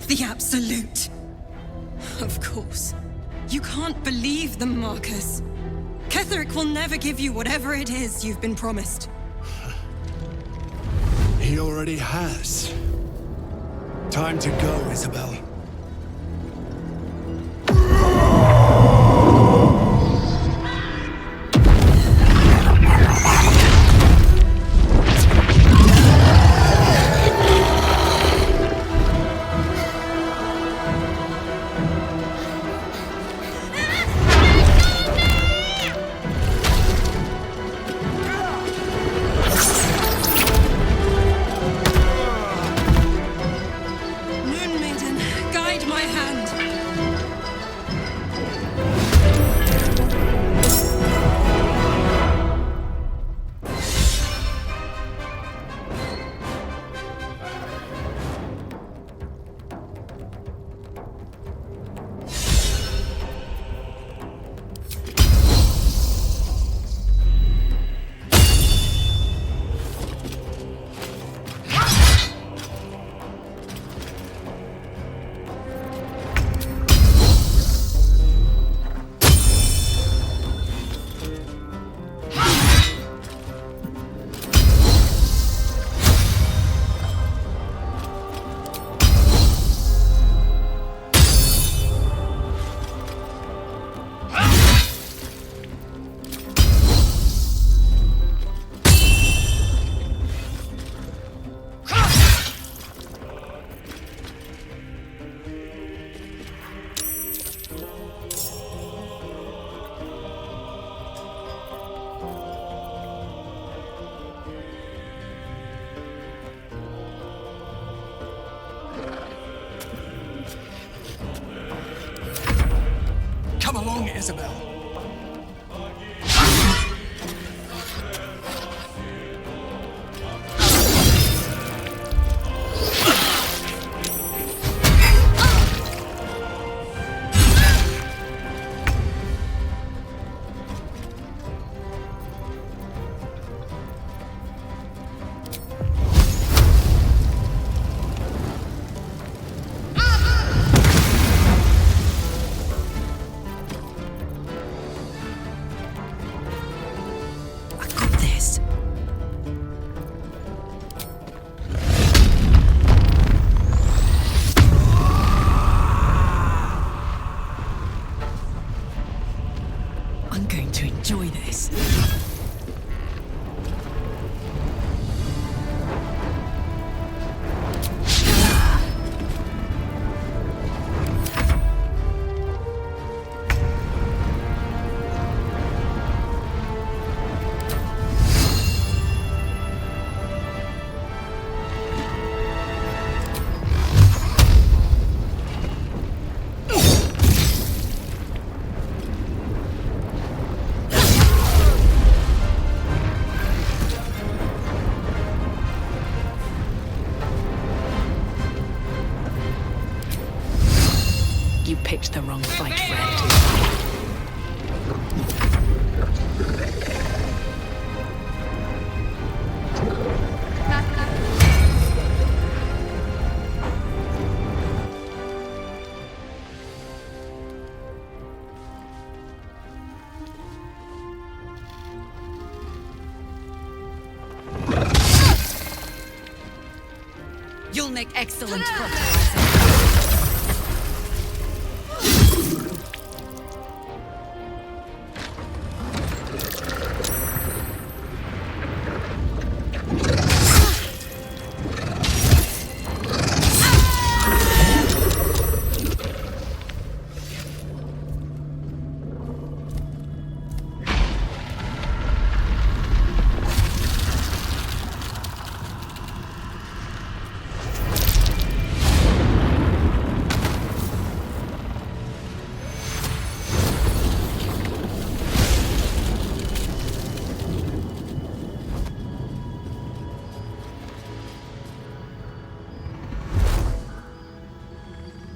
The Absolute. Of course. You can't believe them, Marcus. Ketheric will never give you whatever it is you've been promised. He already has. Time to go, Isabel. Moon Maiden, Come along, Isabel. I'm going to enjoy this. You picked the wrong fight, friend. You'll make excellent fertilizer.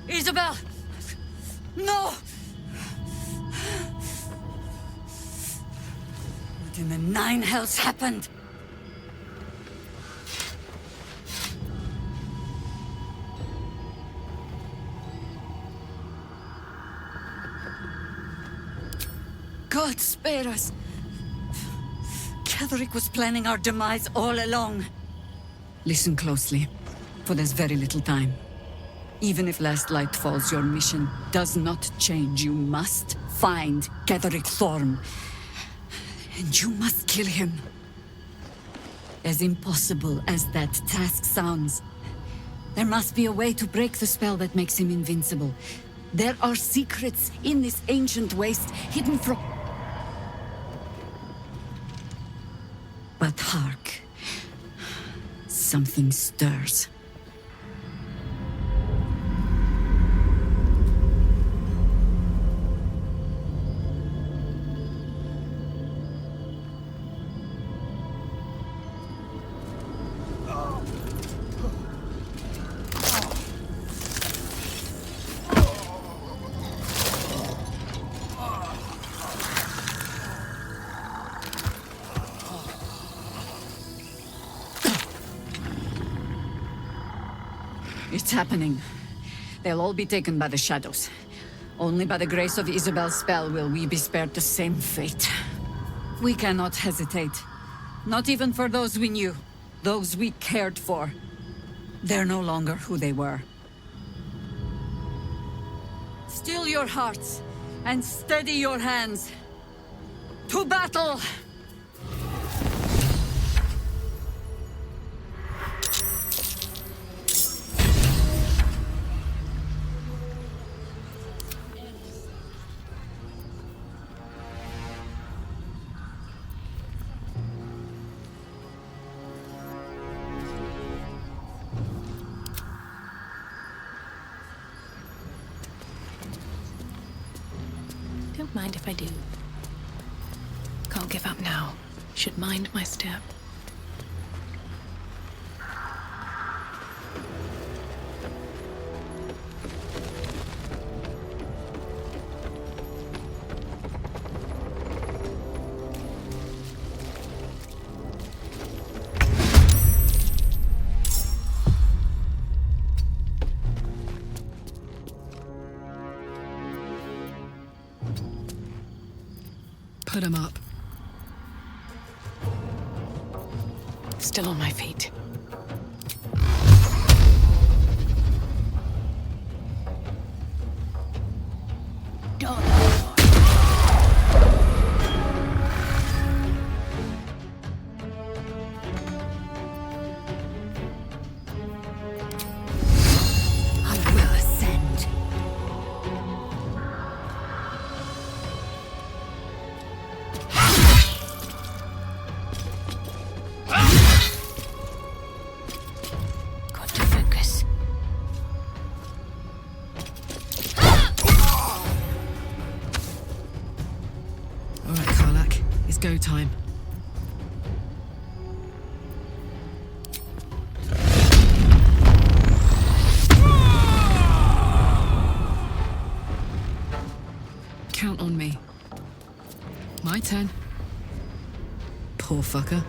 Isabel! No! What in the nine hells happened? God spare us. Ketheric was planning our demise all along. Listen closely, for there's very little time. Even if last light falls, your mission does not change. You must find Ketheric Thorm. And you must kill him. As impossible as that task sounds, there must be a way to break the spell that makes him invincible. There are secrets in this ancient waste hidden from... But hark. Something stirs. It's happening. They'll all be taken by the shadows. Only by the grace of Isabel's spell will we be spared the same fate. We cannot hesitate. Not even for those we knew. Those we cared for. They're no longer who they were. Still your hearts, and steady your hands. To battle! don't mind if I do. Can't give up now. Should mind my step. Put him up. Still on my feet. Go time. Count on me. My turn. Poor fucker.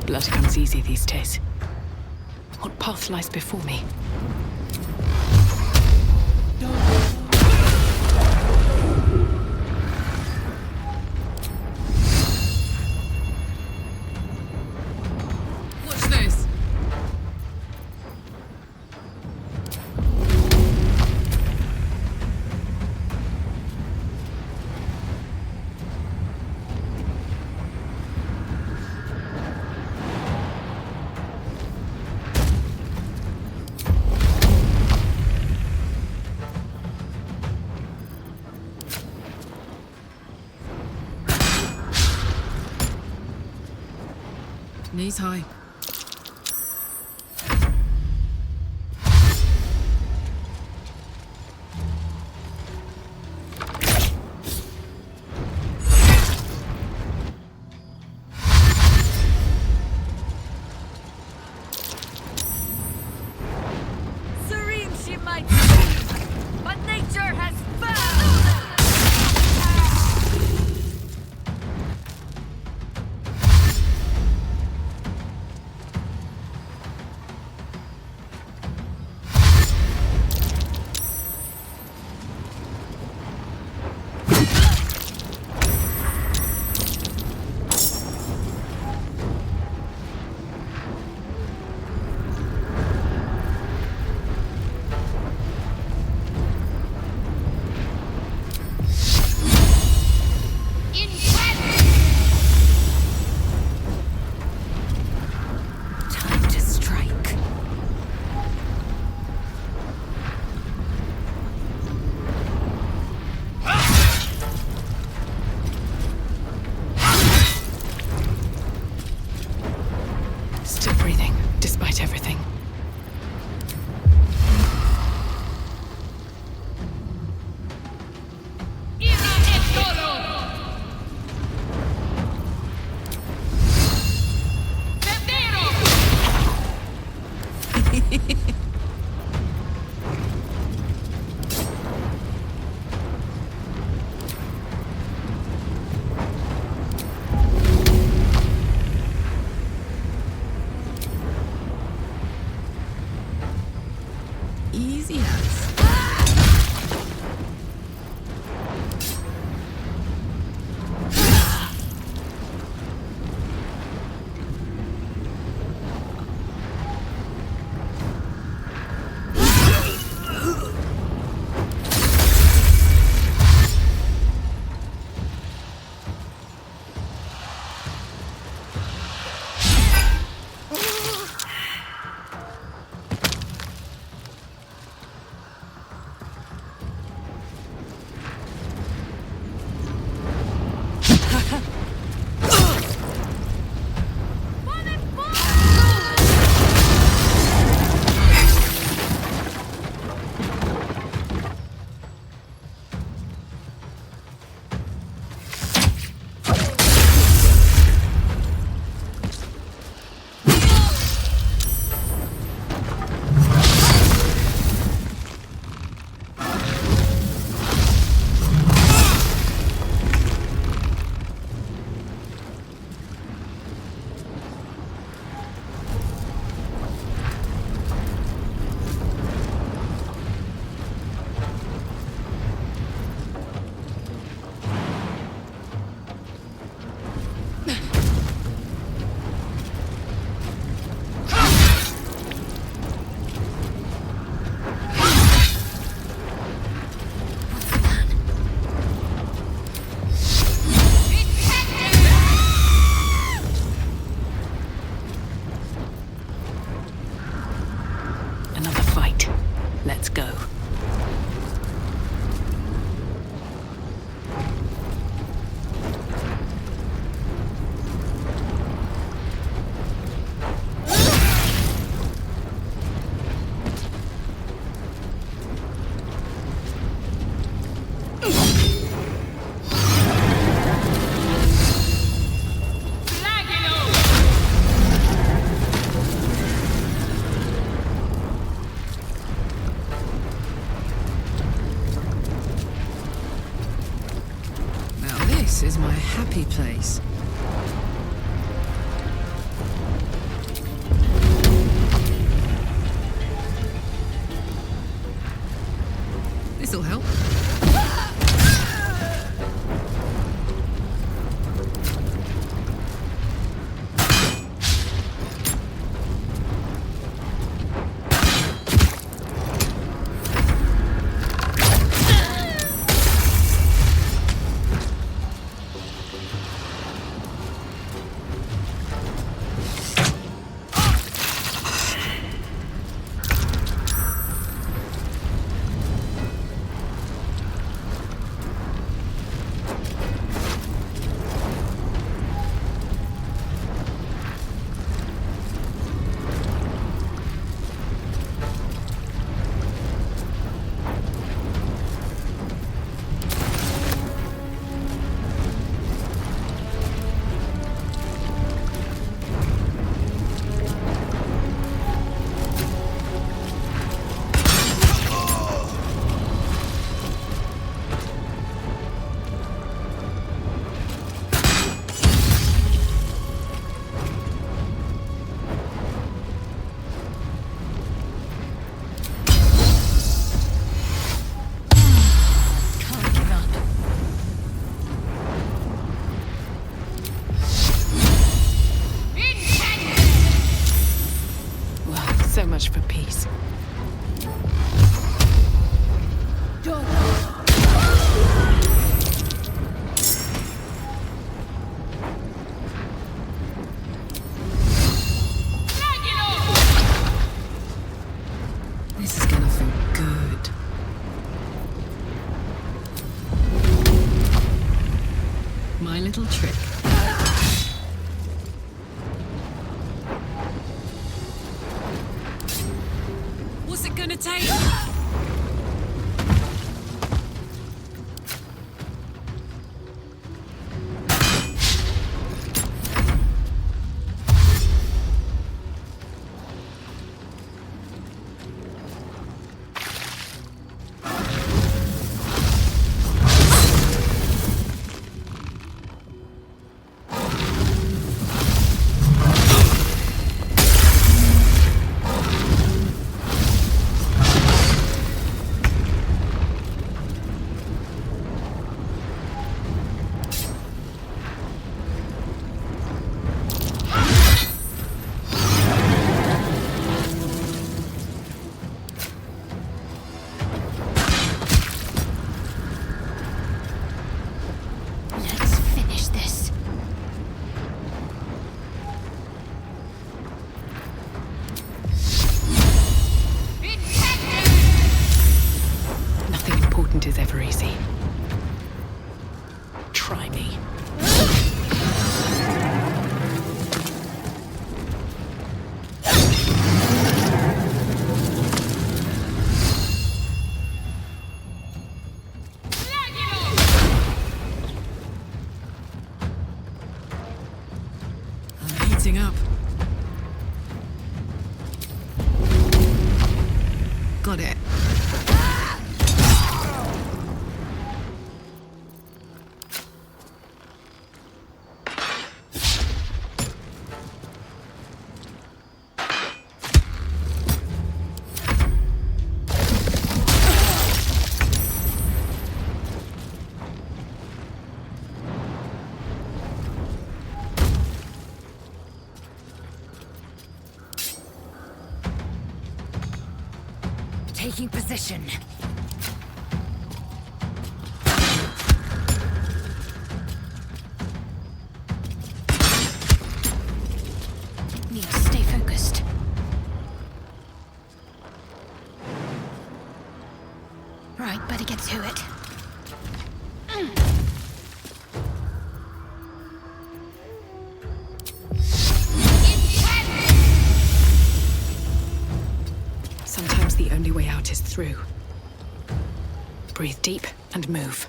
Blood comes easy these days. What path lies before me? Watch this. Knees high. Serene she might be, but nature has failed! This is my happy place. This'll help. So much for peace. This is gonna feel good. My little trick. What's it gonna take? Is ever easy. Try me. I'm heating up. Got it. Taking position. Need to stay focused. Right, better get to it. Sometimes the only way out is through. Breathe deep and move.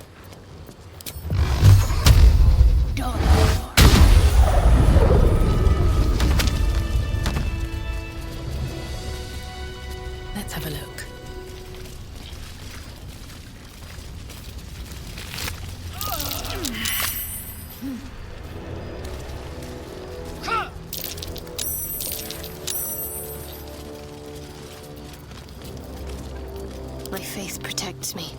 Let's have a look. faith protects me.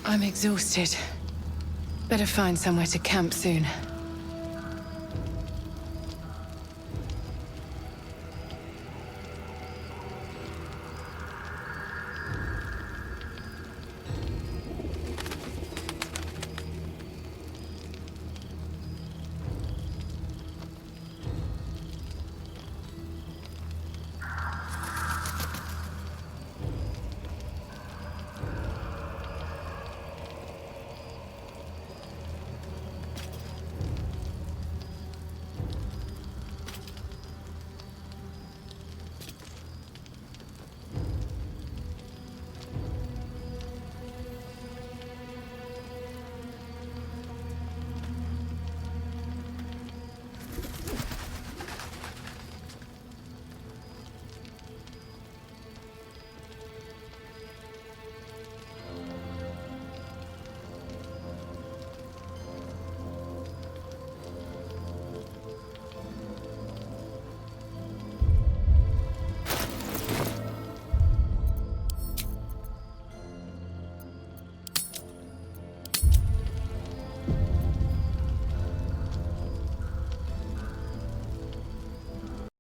I'm exhausted. Better find somewhere to camp soon.